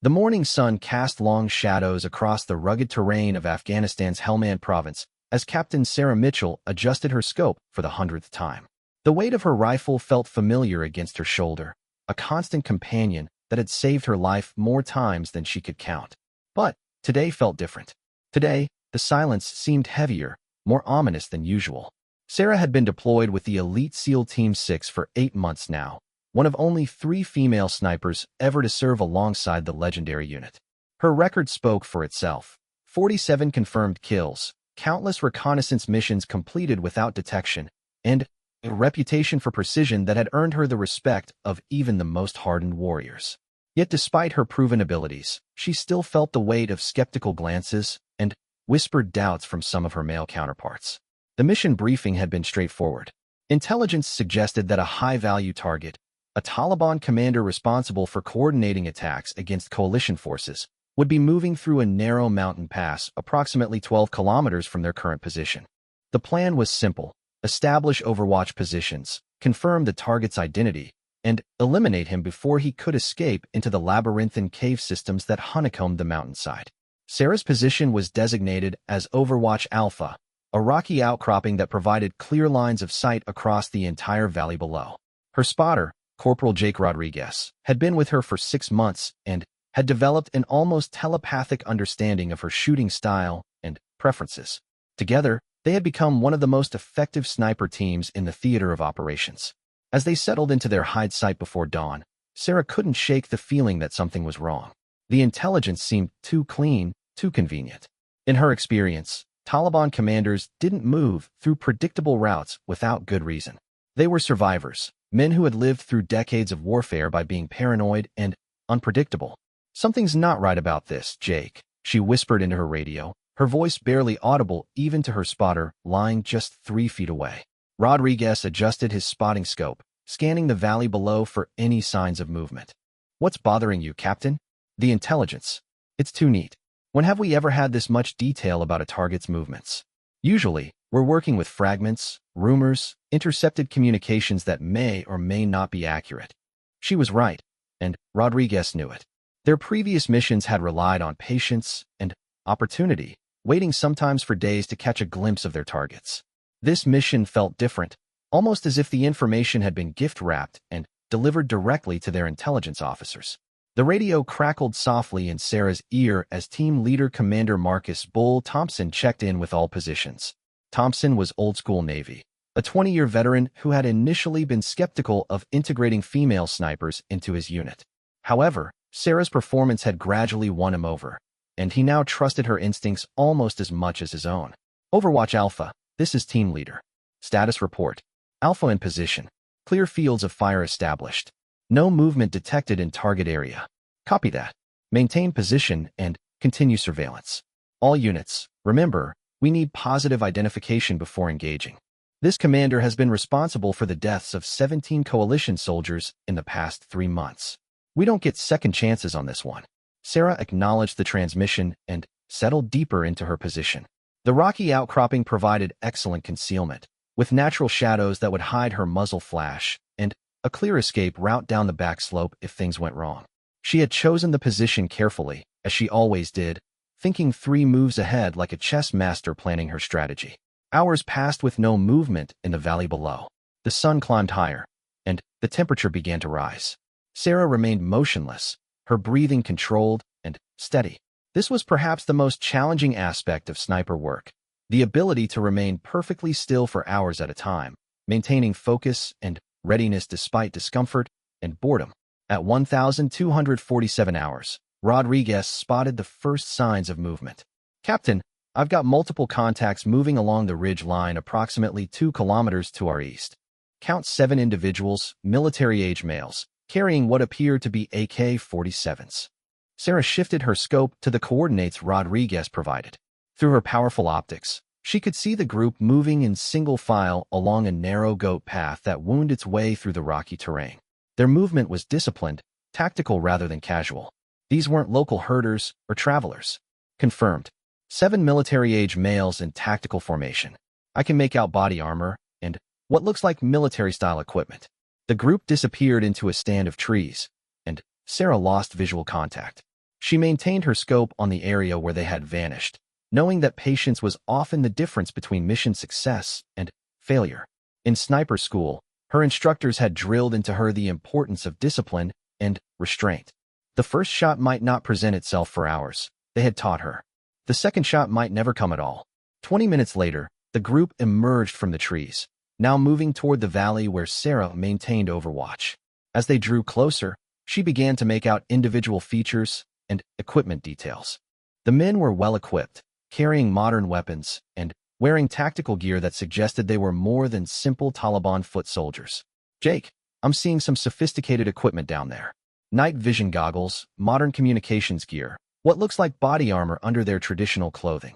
The morning sun cast long shadows across the rugged terrain of Afghanistan's Helmand province as Captain Sarah Mitchell adjusted her scope for the 100th time. The weight of her rifle felt familiar against her shoulder, a constant companion that had saved her life more times than she could count. But today felt different. Today, the silence seemed heavier, more ominous than usual. Sarah had been deployed with the elite SEAL Team 6 for 8 months now, one of only 3 female snipers ever to serve alongside the legendary unit. Her record spoke for itself. 47 confirmed kills, countless reconnaissance missions completed without detection, and a reputation for precision that had earned her the respect of even the most hardened warriors. Yet despite her proven abilities, she still felt the weight of skeptical glances and whispered doubts from some of her male counterparts. The mission briefing had been straightforward. Intelligence suggested that a high-value target, a Taliban commander responsible for coordinating attacks against coalition forces, would be moving through a narrow mountain pass approximately 12 kilometers from their current position. The plan was simple: establish Overwatch positions, confirm the target's identity, and eliminate him before he could escape into the labyrinthine cave systems that honeycombed the mountainside. Sarah's position was designated as Overwatch Alpha, a rocky outcropping that provided clear lines of sight across the entire valley below. Her spotter, Corporal Jake Rodriguez, had been with her for 6 months and had developed an almost telepathic understanding of her shooting style and preferences. Together, they had become one of the most effective sniper teams in the theater of operations. As they settled into their hide site before dawn, Sarah couldn't shake the feeling that something was wrong. The intelligence seemed too clean, too convenient. In her experience, Taliban commanders didn't move through predictable routes without good reason. They were survivors, men who had lived through decades of warfare by being paranoid and unpredictable. "Something's not right about this, Jake," she whispered into her radio, her voice barely audible even to her spotter lying just 3 feet away. Rodriguez adjusted his spotting scope, scanning the valley below for any signs of movement. "What's bothering you, Captain?" "The intelligence. It's too neat. When have we ever had this much detail about a target's movements? Usually, we're working with fragments, rumors, intercepted communications that may or may not be accurate." She was right, and Rodriguez knew it. Their previous missions had relied on patience and opportunity, waiting sometimes for days to catch a glimpse of their targets. This mission felt different, almost as if the information had been gift-wrapped and delivered directly to their intelligence officers. The radio crackled softly in Sarah's ear as Team Leader Commander Marcus Bull Thompson checked in with all positions. Thompson was old-school Navy, a 20-year veteran who had initially been skeptical of integrating female snipers into his unit. However, Sarah's performance had gradually won him over, and he now trusted her instincts almost as much as his own. "Overwatch Alpha, this is Team Leader. Status report. Alpha in position. Clear fields of fire established. No movement detected in target area. Copy that. Maintain position and continue surveillance. All units, remember, we need positive identification before engaging. This commander has been responsible for the deaths of 17 coalition soldiers in the past 3 months. We don't get second chances on this one." Sarah acknowledged the transmission and settled deeper into her position. The rocky outcropping provided excellent concealment, with natural shadows that would hide her muzzle flash, and a clear escape route down the back slope if things went wrong. She had chosen the position carefully, as she always did, thinking 3 moves ahead like a chess master planning her strategy. Hours passed with no movement in the valley below. The sun climbed higher, and the temperature began to rise. Sarah remained motionless, her breathing controlled and steady. This was perhaps the most challenging aspect of sniper work, the ability to remain perfectly still for hours at a time, maintaining focus and readiness despite discomfort and boredom. At 1,247 hours, Rodriguez spotted the first signs of movement. "Captain, I've got multiple contacts moving along the ridge line approximately 2 kilometers to our east. Count 7 individuals, military-age males, carrying what appeared to be AK-47s. Sarah shifted her scope to the coordinates Rodriguez provided. Through her powerful optics, she could see the group moving in single file along a narrow goat path that wound its way through the rocky terrain. Their movement was disciplined, tactical rather than casual. These weren't local herders or travelers. Confirmed. 7 military-age males in tactical formation. I can make out body armor and what looks like military-style equipment. The group disappeared into a stand of trees, and Sarah lost visual contact. She maintained her scope on the area where they had vanished, knowing that patience was often the difference between mission success and failure. In sniper school, her instructors had drilled into her the importance of discipline and restraint. The first shot might not present itself for hours, they had taught her. The second shot might never come at all. 20 minutes later, the group emerged from the trees, now moving toward the valley where Sarah maintained overwatch. As they drew closer, she began to make out individual features and equipment details. The men were well-equipped, carrying modern weapons and wearing tactical gear that suggested they were more than simple Taliban foot soldiers. Jake, I'm seeing some sophisticated equipment down there. Night vision goggles, modern communications gear, what looks like body armor under their traditional clothing.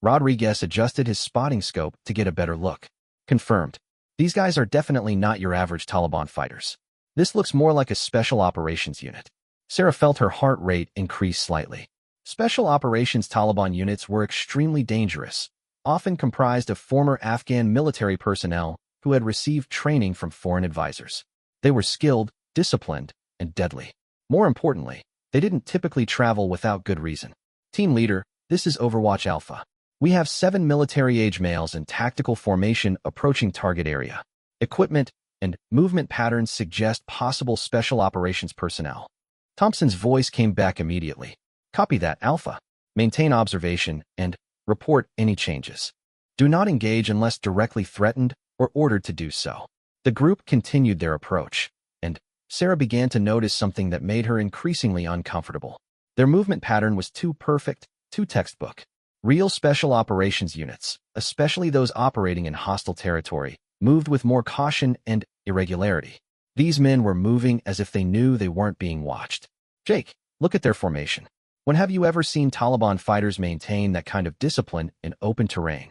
Rodriguez adjusted his spotting scope to get a better look. Confirmed. These guys are definitely not your average Taliban fighters. This looks more like a special operations unit. Sarah felt her heart rate increase slightly. Special operations Taliban units were extremely dangerous, often comprised of former Afghan military personnel who had received training from foreign advisors. They were skilled, disciplined, and deadly. More importantly, they didn't typically travel without good reason. Team leader, this is Overwatch Alpha. We have 7 military-age males in tactical formation approaching target area. Equipment and movement patterns suggest possible special operations personnel. Thompson's voice came back immediately. Copy that, Alpha. Maintain observation and report any changes. Do not engage unless directly threatened or ordered to do so. The group continued their approach, and Sarah began to notice something that made her increasingly uncomfortable. Their movement pattern was too perfect, too textbook. Real special operations units, especially those operating in hostile territory, moved with more caution and irregularity. These men were moving as if they knew they weren't being watched. Jake, look at their formation. When have you ever seen Taliban fighters maintain that kind of discipline in open terrain?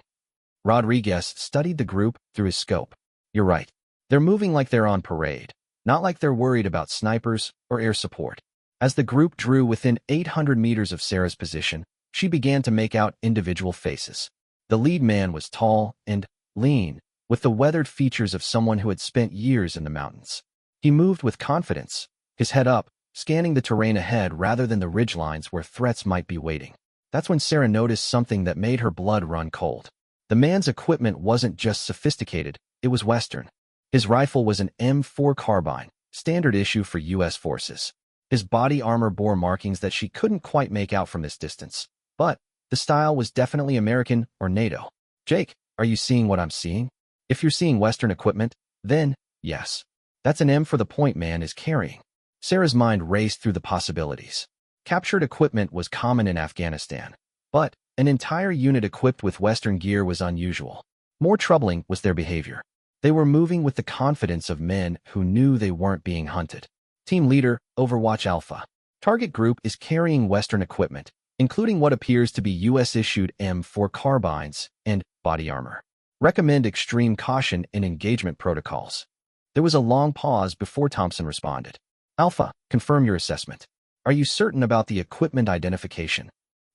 Rodriguez studied the group through his scope. You're right. They're moving like they're on parade, not like they're worried about snipers or air support. As the group drew within 800 meters of Sarah's position, she began to make out individual faces. The lead man was tall and lean, with the weathered features of someone who had spent years in the mountains. He moved with confidence, his head up, scanning the terrain ahead rather than the ridgelines where threats might be waiting. That's when Sarah noticed something that made her blood run cold. The man's equipment wasn't just sophisticated, it was Western. His rifle was an M4 carbine, standard issue for U.S. forces. His body armor bore markings that she couldn't quite make out from this distance, but the style was definitely American or NATO. Jake, are you seeing what I'm seeing? If you're seeing Western equipment, then, yes. That's an M for the point man is carrying. Sarah's mind raced through the possibilities. Captured equipment was common in Afghanistan, but an entire unit equipped with Western gear was unusual. More troubling was their behavior. They were moving with the confidence of men who knew they weren't being hunted. Team leader, Overwatch Alpha. Target group is carrying Western equipment, including what appears to be U.S.-issued M4 carbines and body armor. Recommend extreme caution in engagement protocols. There was a long pause before Thompson responded. Alpha, confirm your assessment. Are you certain about the equipment identification?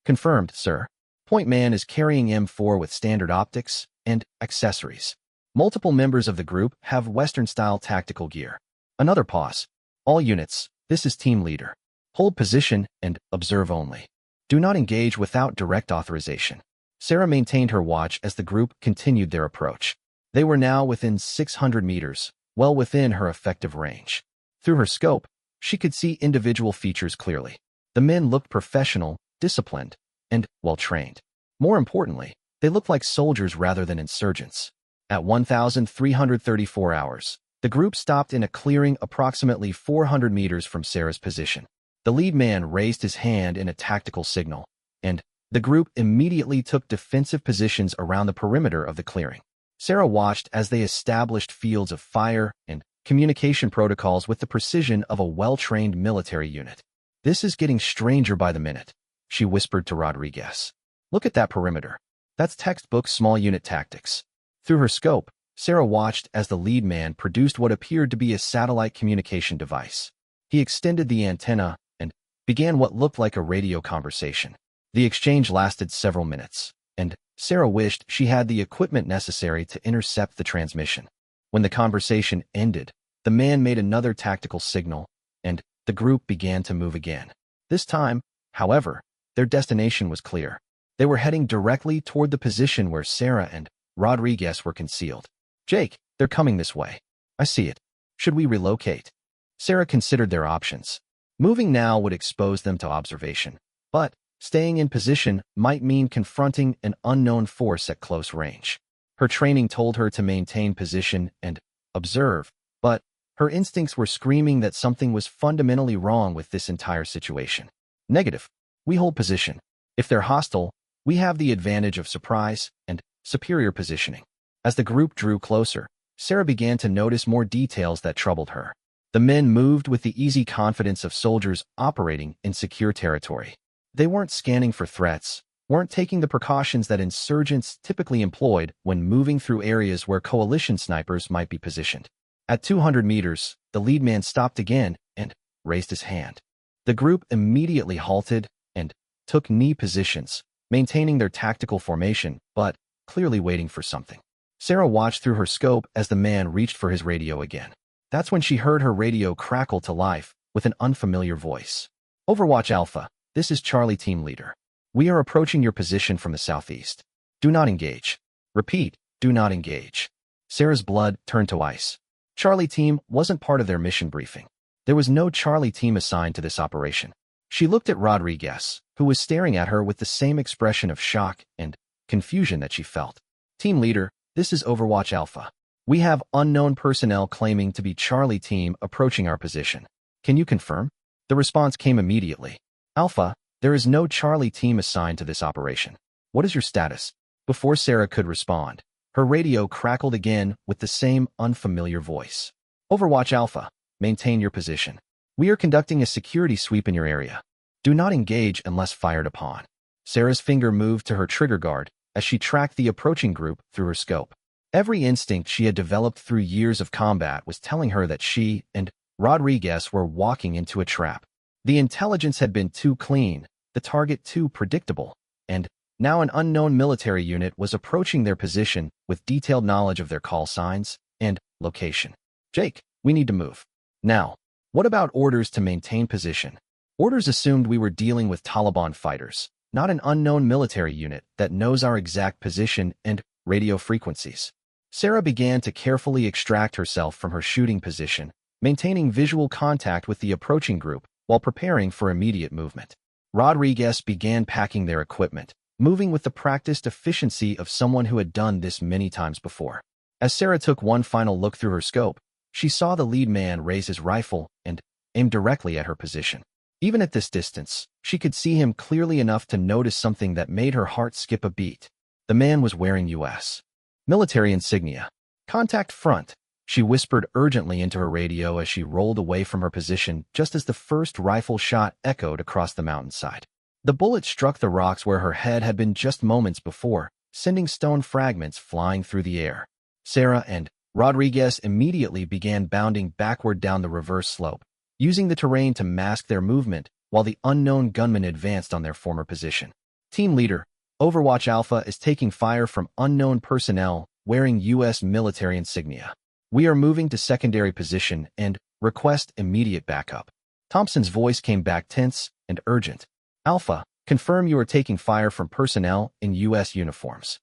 Confirmed, sir. Point man is carrying M4 with standard optics and accessories. Multiple members of the group have Western-style tactical gear. Another pause. All units, this is team leader. Hold position and observe only. Do not engage without direct authorization. Sarah maintained her watch as the group continued their approach. They were now within 600 meters, well within her effective range. Through her scope, she could see individual features clearly. The men looked professional, disciplined, and well-trained. More importantly, they looked like soldiers rather than insurgents. At 1,334 hours, the group stopped in a clearing approximately 400 meters from Sarah's position. The lead man raised his hand in a tactical signal, and the group immediately took defensive positions around the perimeter of the clearing. Sarah watched as they established fields of fire and communication protocols with the precision of a well-trained military unit. This is getting stranger by the minute, she whispered to Rodriguez. Look at that perimeter. That's textbook small unit tactics. Through her scope, Sarah watched as the lead man produced what appeared to be a satellite communication device. He extended the antenna and began what looked like a radio conversation. The exchange lasted several minutes, and Sarah wished she had the equipment necessary to intercept the transmission. When the conversation ended, the man made another tactical signal, and the group began to move again. This time, However, their destination was clear. They were heading directly toward the position where Sarah and Rodriguez were concealed. Jake, they're coming this way. I see it. Should we relocate? Sarah considered their options. Moving now would expose them to observation, but staying in position might mean confronting an unknown force at close range. Her training told her to maintain position and observe, but her instincts were screaming that something was fundamentally wrong with this entire situation. Negative. We hold position. If they're hostile, we have the advantage of surprise and superior positioning. As the group drew closer, Sarah began to notice more details that troubled her. The men moved with the easy confidence of soldiers operating in secure territory. They weren't scanning for threats, weren't taking the precautions that insurgents typically employed when moving through areas where coalition snipers might be positioned. At 200 meters, the lead man stopped again and raised his hand. The group immediately halted and took knee positions, maintaining their tactical formation, but clearly waiting for something. Sarah watched through her scope as the man reached for his radio again. That's when she heard her radio crackle to life with an unfamiliar voice. Overwatch Alpha, this is Charlie Team Leader. We are approaching your position from the southeast. Do not engage. Repeat, do not engage. Sarah's blood turned to ice. Charlie Team wasn't part of their mission briefing. There was no Charlie Team assigned to this operation. She looked at Rodriguez, who was staring at her with the same expression of shock and confusion that she felt. Team Leader, this is Overwatch Alpha. We have unknown personnel claiming to be Charlie Team approaching our position. Can you confirm? The response came immediately. Alpha, there is no Charlie Team assigned to this operation. What is your status? Before Sarah could respond, her radio crackled again with the same unfamiliar voice. Overwatch Alpha, maintain your position. We are conducting a security sweep in your area. Do not engage unless fired upon. Sarah's finger moved to her trigger guard as she tracked the approaching group through her scope. Every instinct she had developed through years of combat was telling her that she and Rodriguez were walking into a trap. The intelligence had been too clean, the target too predictable, and now an unknown military unit was approaching their position with detailed knowledge of their call signs and location. Jake, we need to move. Now, what about orders to maintain position? Orders assumed we were dealing with Taliban fighters, not an unknown military unit that knows our exact position and radio frequencies. Sarah began to carefully extract herself from her shooting position, maintaining visual contact with the approaching group while preparing for immediate movement. Rodriguez began packing their equipment, moving with the practiced efficiency of someone who had done this many times before. As Sarah took one final look through her scope, she saw the lead man raise his rifle and aim directly at her position. Even at this distance, she could see him clearly enough to notice something that made her heart skip a beat. The man was wearing U.S. military insignia. Contact front, she whispered urgently into her radio as she rolled away from her position just as the first rifle shot echoed across the mountainside. The bullet struck the rocks where her head had been just moments before, sending stone fragments flying through the air. Sarah and Rodriguez immediately began bounding backward down the reverse slope, using the terrain to mask their movement while the unknown gunman advanced on their former position. Team Leader, Overwatch Alpha is taking fire from unknown personnel wearing U.S. military insignia. We are moving to secondary position and request immediate backup. Thompson's voice came back tense and urgent. Alpha, confirm you are taking fire from personnel in U.S. uniforms.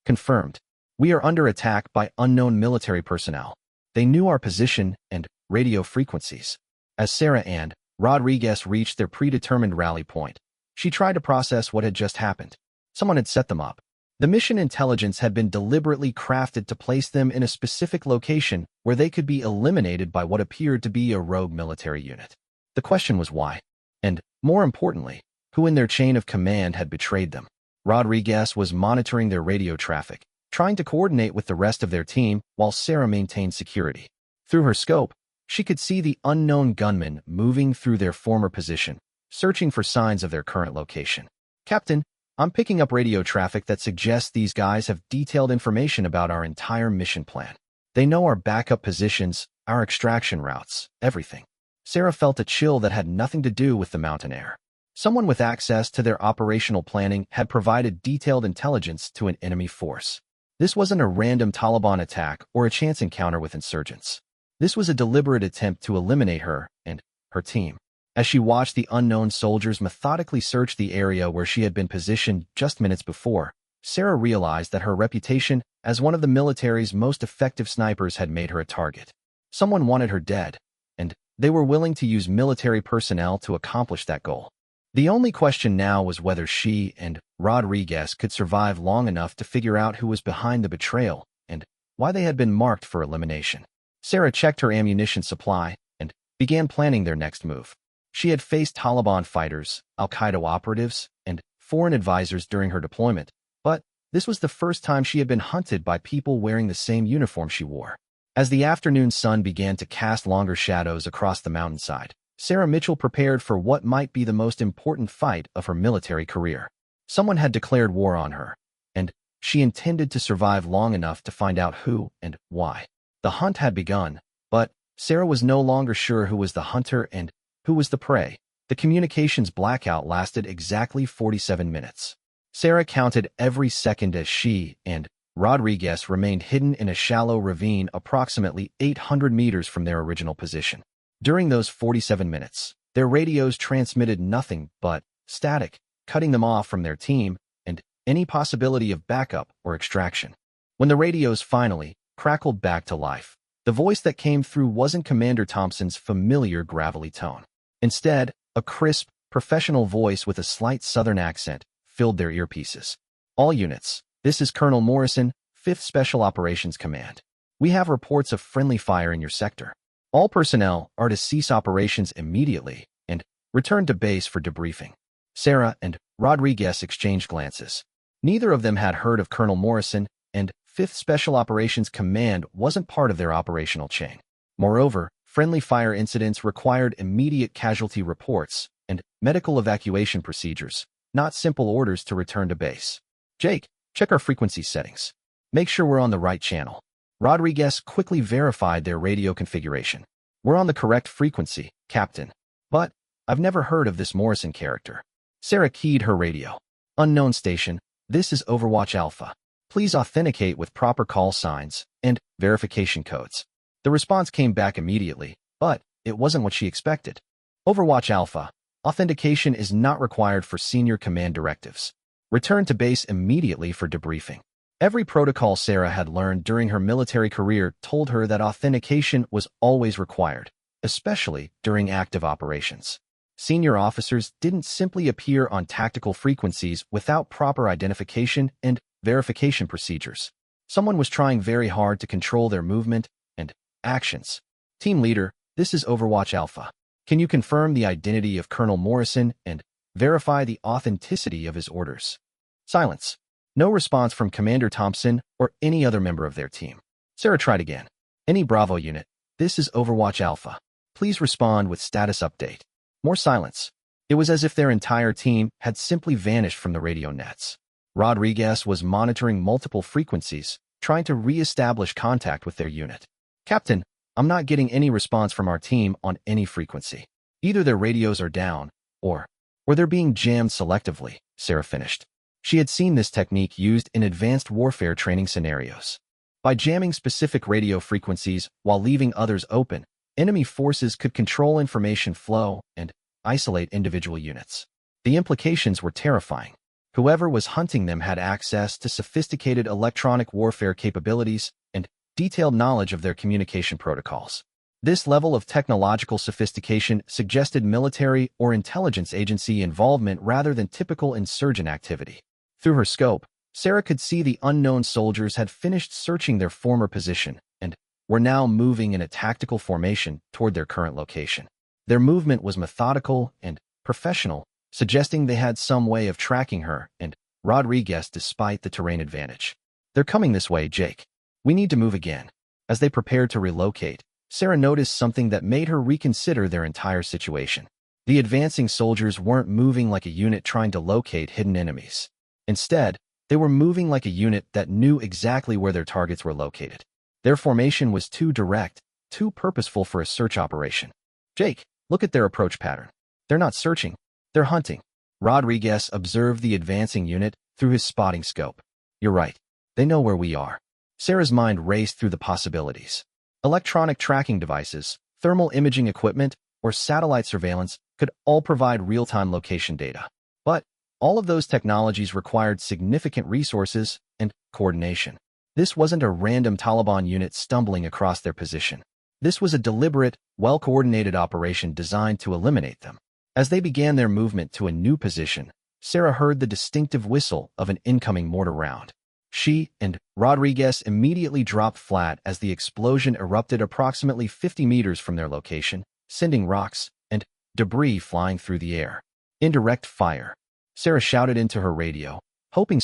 Confirmed. We are under attack by unknown military personnel. They knew our position and radio frequencies. As Sarah and Rodriguez reached their predetermined rally point, she tried to process what had just happened. Someone had set them up. The mission intelligence had been deliberately crafted to place them in a specific location where they could be eliminated by what appeared to be a rogue military unit. The question was why, and, more importantly, who in their chain of command had betrayed them. Rodriguez was monitoring their radio traffic, trying to coordinate with the rest of their team while Sarah maintained security. Through her scope, she could see the unknown gunmen moving through their former position, searching for signs of their current location. Captain, I'm picking up radio traffic that suggests these guys have detailed information about our entire mission plan. They know our backup positions, our extraction routes, everything. Sarah felt a chill that had nothing to do with the mountain air. Someone with access to their operational planning had provided detailed intelligence to an enemy force. This wasn't a random Taliban attack or a chance encounter with insurgents. This was a deliberate attempt to eliminate her and her team. As she watched the unknown soldiers methodically search the area where she had been positioned just minutes before, Sarah realized that her reputation as one of the military's most effective snipers had made her a target. Someone wanted her dead, and they were willing to use military personnel to accomplish that goal. The only question now was whether she and Rodriguez could survive long enough to figure out who was behind the betrayal and why they had been marked for elimination. Sarah checked her ammunition supply and began planning their next move. She had faced Taliban fighters, al-Qaeda operatives, and foreign advisors during her deployment, but this was the first time she had been hunted by people wearing the same uniform she wore. As the afternoon sun began to cast longer shadows across the mountainside, Sarah Mitchell prepared for what might be the most important fight of her military career. Someone had declared war on her, and she intended to survive long enough to find out who and why. The hunt had begun, but Sarah was no longer sure who was the hunter and who was the prey. The communications blackout lasted exactly 47 minutes. Sarah counted every second as she and Rodriguez remained hidden in a shallow ravine approximately 800 meters from their original position. During those 47 minutes, their radios transmitted nothing but static, cutting them off from their team and any possibility of backup or extraction. When the radios finally crackled back to life, the voice that came through wasn't Commander Thompson's familiar gravelly tone. Instead, a crisp, professional voice with a slight southern accent filled their earpieces. All units, this is Colonel Morrison, 5th Special Operations Command. We have reports of friendly fire in your sector. All personnel are to cease operations immediately and return to base for debriefing. Sarah and Rodriguez exchanged glances. Neither of them had heard of Colonel Morrison, and 5th Special Operations Command wasn't part of their operational chain. Moreover, friendly fire incidents required immediate casualty reports and medical evacuation procedures, not simple orders to return to base. Jake, check our frequency settings. Make sure we're on the right channel. Rodriguez quickly verified their radio configuration. We're on the correct frequency, Captain. But I've never heard of this Morrison character. Sarah keyed her radio. Unknown station, this is Overwatch Alpha. Please authenticate with proper call signs and verification codes. The response came back immediately, but it wasn't what she expected. Overwatch Alpha, authentication is not required for senior command directives. Return to base immediately for debriefing. Every protocol Sarah had learned during her military career told her that authentication was always required, especially during active operations. Senior officers didn't simply appear on tactical frequencies without proper identification and verification procedures. Someone was trying very hard to control their movement and actions. Team leader, this is Overwatch Alpha. Can you confirm the identity of Colonel Morrison and verify the authenticity of his orders? Silence. No response from Commander Thompson or any other member of their team. Sarah tried again. Any Bravo unit, this is Overwatch Alpha. Please respond with status update. More silence. It was as if their entire team had simply vanished from the radio nets. Rodriguez was monitoring multiple frequencies, trying to re-establish contact with their unit. Captain, I'm not getting any response from our team on any frequency. Either their radios are down, or they're being jammed selectively, Sarah finished. She had seen this technique used in advanced warfare training scenarios. By jamming specific radio frequencies while leaving others open, enemy forces could control information flow and isolate individual units. The implications were terrifying. Whoever was hunting them had access to sophisticated electronic warfare capabilities and detailed knowledge of their communication protocols. This level of technological sophistication suggested military or intelligence agency involvement rather than typical insurgent activity. Through her scope, Sarah could see the unknown soldiers had finished searching their former position and were now moving in a tactical formation toward their current location. Their movement was methodical and professional, suggesting they had some way of tracking her and Rodriguez despite the terrain advantage. They're coming this way, Jake. We need to move again. As they prepared to relocate, Sarah noticed something that made her reconsider their entire situation. The advancing soldiers weren't moving like a unit trying to locate hidden enemies. Instead, they were moving like a unit that knew exactly where their targets were located. Their formation was too direct, too purposeful for a search operation. Jake, look at their approach pattern. They're not searching, they're hunting. Rodriguez observed the advancing unit through his spotting scope. You're right. They know where we are. Sarah's mind raced through the possibilities. Electronic tracking devices, thermal imaging equipment, or satellite surveillance, could all provide real-time location data. But all of those technologies required significant resources and coordination. This wasn't a random Taliban unit stumbling across their position. This was a deliberate, well-coordinated operation designed to eliminate them. As they began their movement to a new position, Sarah heard the distinctive whistle of an incoming mortar round. She and Rodriguez immediately dropped flat as the explosion erupted approximately 50 meters from their location, sending rocks and debris flying through the air. Indirect fire. Sarah shouted into her radio, hoping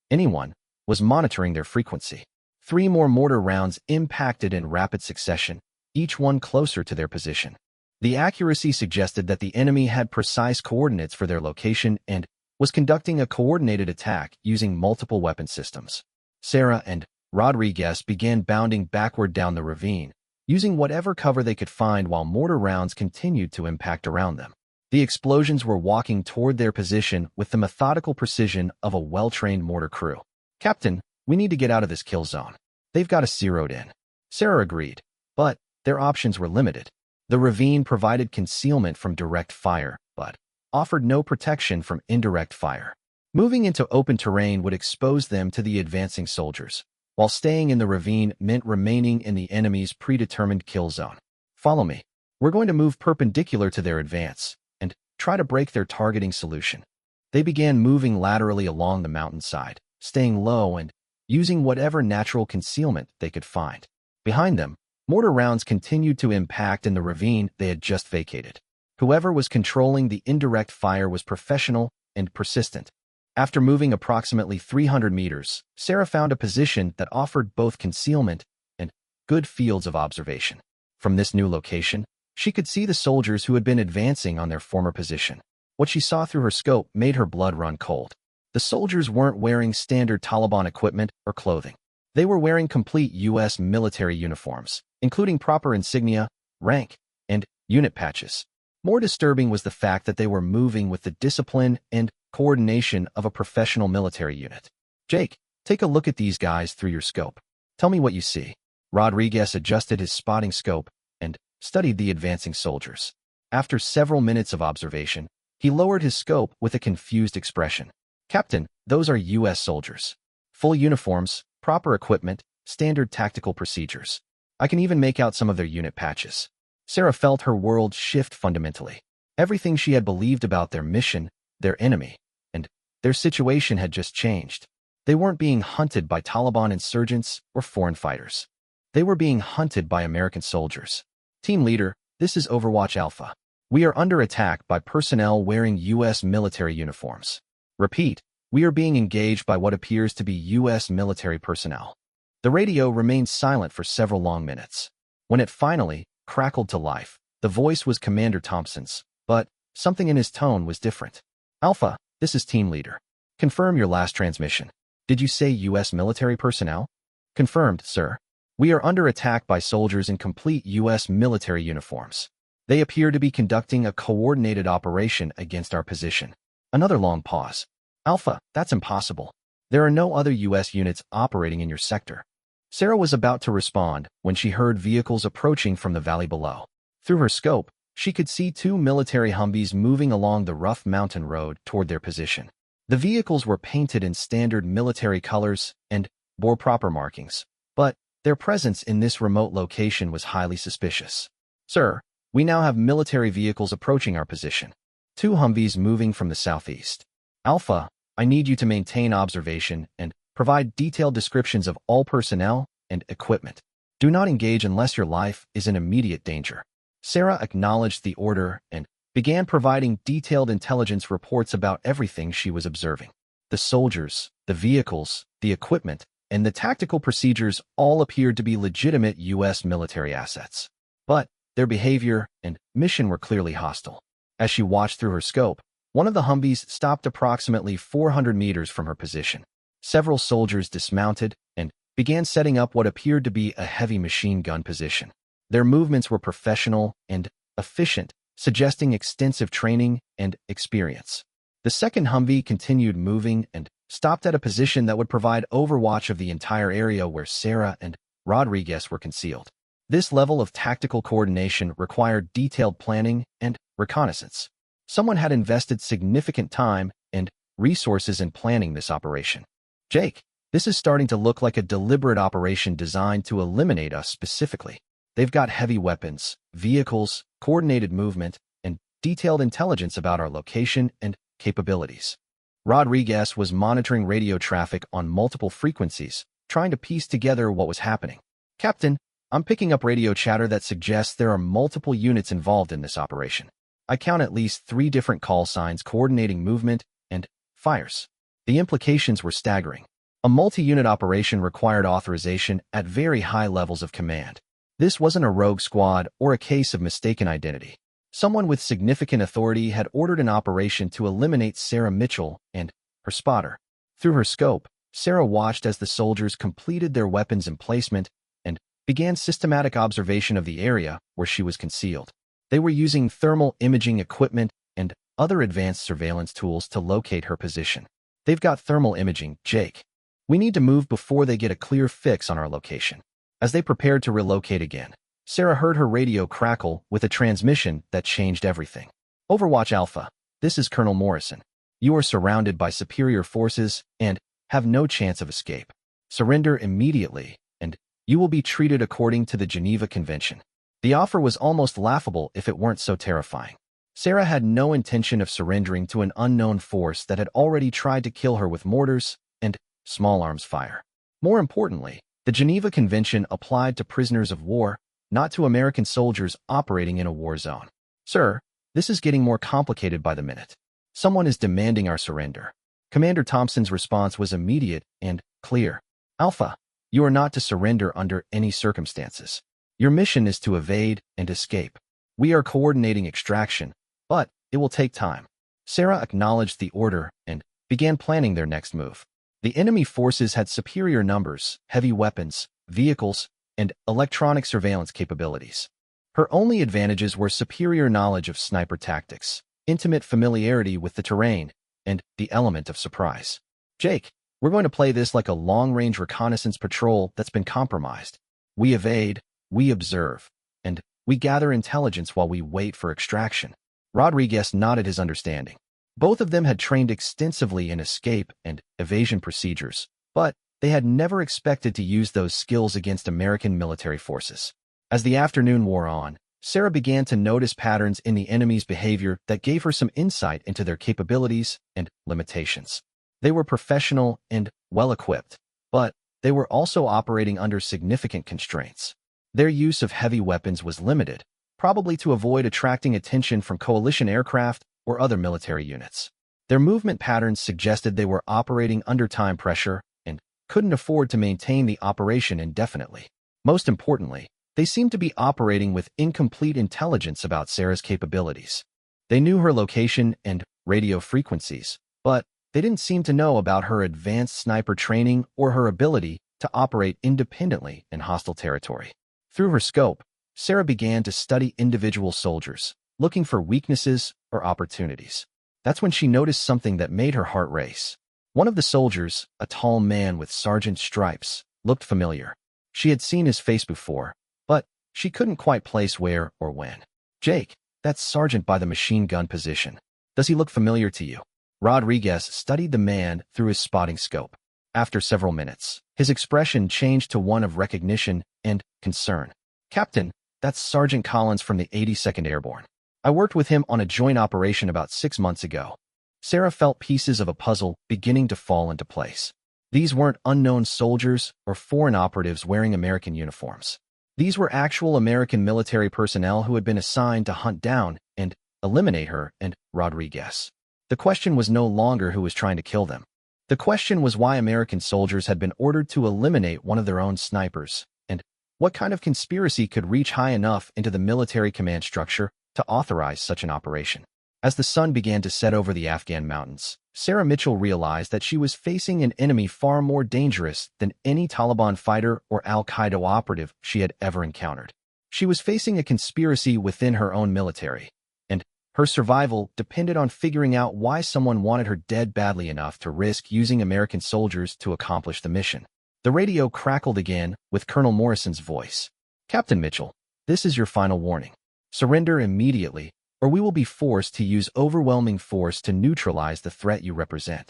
anyone, was monitoring their frequency. 3 more mortar rounds impacted in rapid succession, each one closer to their position. The accuracy suggested that the enemy had precise coordinates for their location and was conducting a coordinated attack using multiple weapon systems. Sarah and Rodriguez began bounding backward down the ravine, using whatever cover they could find while mortar rounds continued to impact around them. The explosions were walking toward their position with the methodical precision of a well-trained mortar crew. "Captain, we need to get out of this kill zone. They've got us zeroed in." Sarah agreed, but their options were limited. The ravine provided concealment from direct fire, but offered no protection from indirect fire. Moving into open terrain would expose them to the advancing soldiers, while staying in the ravine meant remaining in the enemy's predetermined kill zone. "Follow me. We're going to move perpendicular to their advance and try to break their targeting solution." They began moving laterally along the mountainside, staying low and using whatever natural concealment they could find. Behind them, mortar rounds continued to impact in the ravine they had just vacated. Whoever was controlling the indirect fire was professional and persistent. After moving approximately 300 meters, Sarah found a position that offered both concealment and good fields of observation. From this new location, she could see the soldiers who had been advancing on their former position. What she saw through her scope made her blood run cold. The soldiers weren't wearing standard Taliban equipment or clothing. They were wearing complete U.S. military uniforms, including proper insignia, rank, and unit patches. More disturbing was the fact that they were moving with the discipline and coordination of a professional military unit. "Jake, take a look at these guys through your scope. Tell me what you see." Rodriguez adjusted his spotting scope and studied the advancing soldiers. After several minutes of observation, he lowered his scope with a confused expression. "Captain, those are U.S. soldiers. Full uniforms, proper equipment, standard tactical procedures. I can even make out some of their unit patches." Sarah felt her world shift fundamentally. Everything she had believed about their mission, their enemy, and their situation had just changed. They weren't being hunted by Taliban insurgents or foreign fighters. They were being hunted by American soldiers. "Team leader, this is Overwatch Alpha. We are under attack by personnel wearing U.S. military uniforms. Repeat, we are being engaged by what appears to be U.S. military personnel." The radio remained silent for several long minutes. When it finally crackled to life, the voice was Commander Thompson's, but something in his tone was different. "Alpha, this is team leader. Confirm your last transmission. Did you say U.S. military personnel?" "Confirmed, sir. We are under attack by soldiers in complete U.S. military uniforms. They appear to be conducting a coordinated operation against our position." Another long pause. "Alpha, that's impossible. There are no other U.S. units operating in your sector." Sarah was about to respond when she heard vehicles approaching from the valley below. Through her scope, she could see 2 military Humvees moving along the rough mountain road toward their position. The vehicles were painted in standard military colors and bore proper markings, but their presence in this remote location was highly suspicious. "Sir, we now have military vehicles approaching our position. 2 Humvees moving from the southeast. Alpha, I need you to maintain observation and provide detailed descriptions of all personnel and equipment. Do not engage unless your life is in immediate danger." Sarah acknowledged the order and began providing detailed intelligence reports about everything she was observing. The soldiers, the vehicles, the equipment, and the tactical procedures all appeared to be legitimate U.S. military assets. But their behavior and mission were clearly hostile. As she watched through her scope, one of the Humvees stopped approximately 400 meters from her position. Several soldiers dismounted and began setting up what appeared to be a heavy machine gun position. Their movements were professional and efficient, suggesting extensive training and experience. The second Humvee continued moving and stopped at a position that would provide overwatch of the entire area where Sarah and Rodriguez were concealed. This level of tactical coordination required detailed planning and reconnaissance. Someone had invested significant time and resources in planning this operation. Jake, this is starting to look like a deliberate operation designed to eliminate us specifically. They've got heavy weapons, vehicles, coordinated movement, and detailed intelligence about our location and capabilities. Rodriguez was monitoring radio traffic on multiple frequencies, trying to piece together what was happening. Captain, I'm picking up radio chatter that suggests there are multiple units involved in this operation. I count at least 3 different call signs coordinating movement and fires. The implications were staggering. A multi-unit operation required authorization at very high levels of command. This wasn't a rogue squad or a case of mistaken identity. Someone with significant authority had ordered an operation to eliminate Sarah Mitchell and her spotter. Through her scope, Sarah watched as the soldiers completed their weapons emplacement and began systematic observation of the area where she was concealed. They were using thermal imaging equipment and other advanced surveillance tools to locate her position. They've got thermal imaging, Jake. We need to move before they get a clear fix on our location. As they prepared to relocate again, Sarah heard her radio crackle with a transmission that changed everything. Overwatch Alpha, this is Colonel Morrison. You are surrounded by superior forces and have no chance of escape. Surrender immediately, and you will be treated according to the Geneva Convention. The offer was almost laughable if it weren't so terrifying. Sarah had no intention of surrendering to an unknown force that had already tried to kill her with mortars and small arms fire. More importantly, the Geneva Convention applied to prisoners of war, not to American soldiers operating in a war zone. Sir, this is getting more complicated by the minute. Someone is demanding our surrender. Commander Thompson's response was immediate and clear. Alpha, you are not to surrender under any circumstances. Your mission is to evade and escape. We are coordinating extraction, but it will take time. Sarah acknowledged the order and began planning their next move. The enemy forces had superior numbers, heavy weapons, vehicles, and electronic surveillance capabilities. Her only advantages were superior knowledge of sniper tactics, intimate familiarity with the terrain, and the element of surprise. Jake, we're going to play this like a long-range reconnaissance patrol that's been compromised. We evade, we observe, and we gather intelligence while we wait for extraction. Rodriguez nodded his understanding. Both of them had trained extensively in escape and evasion procedures, but they had never expected to use those skills against American military forces. As the afternoon wore on, Sarah began to notice patterns in the enemy's behavior that gave her some insight into their capabilities and limitations. They were professional and well-equipped, but they were also operating under significant constraints. Their use of heavy weapons was limited, probably to avoid attracting attention from coalition aircraft or other military units. Their movement patterns suggested they were operating under time pressure and couldn't afford to maintain the operation indefinitely. Most importantly, they seemed to be operating with incomplete intelligence about Sarah's capabilities. They knew her location and radio frequencies, but they didn't seem to know about her advanced sniper training or her ability to operate independently in hostile territory. Through her scope, Sarah began to study individual soldiers, looking for weaknesses or opportunities. That's when she noticed something that made her heart race. One of the soldiers, a tall man with sergeant stripes, looked familiar. She had seen his face before, but she couldn't quite place where or when. Jake, that's Sergeant by the machine gun position. Does he look familiar to you? Rodriguez studied the man through his spotting scope. After several minutes, his expression changed to one of recognition and concern. Captain, that's Sergeant Collins from the 82nd Airborne. I worked with him on a joint operation about 6 months ago. Sarah felt pieces of a puzzle beginning to fall into place. These weren't unknown soldiers or foreign operatives wearing American uniforms. These were actual American military personnel who had been assigned to hunt down and eliminate her and Rodriguez. The question was no longer who was trying to kill them. The question was why American soldiers had been ordered to eliminate one of their own snipers, and what kind of conspiracy could reach high enough into the military command structure to authorize such an operation. As the sun began to set over the Afghan mountains, Sarah Mitchell realized that she was facing an enemy far more dangerous than any Taliban fighter or al-Qaeda operative she had ever encountered. She was facing a conspiracy within her own military, and her survival depended on figuring out why someone wanted her dead badly enough to risk using American soldiers to accomplish the mission. The radio crackled again with Colonel Morrison's voice. Captain Mitchell, this is your final warning. Surrender immediately, or we will be forced to use overwhelming force to neutralize the threat you represent.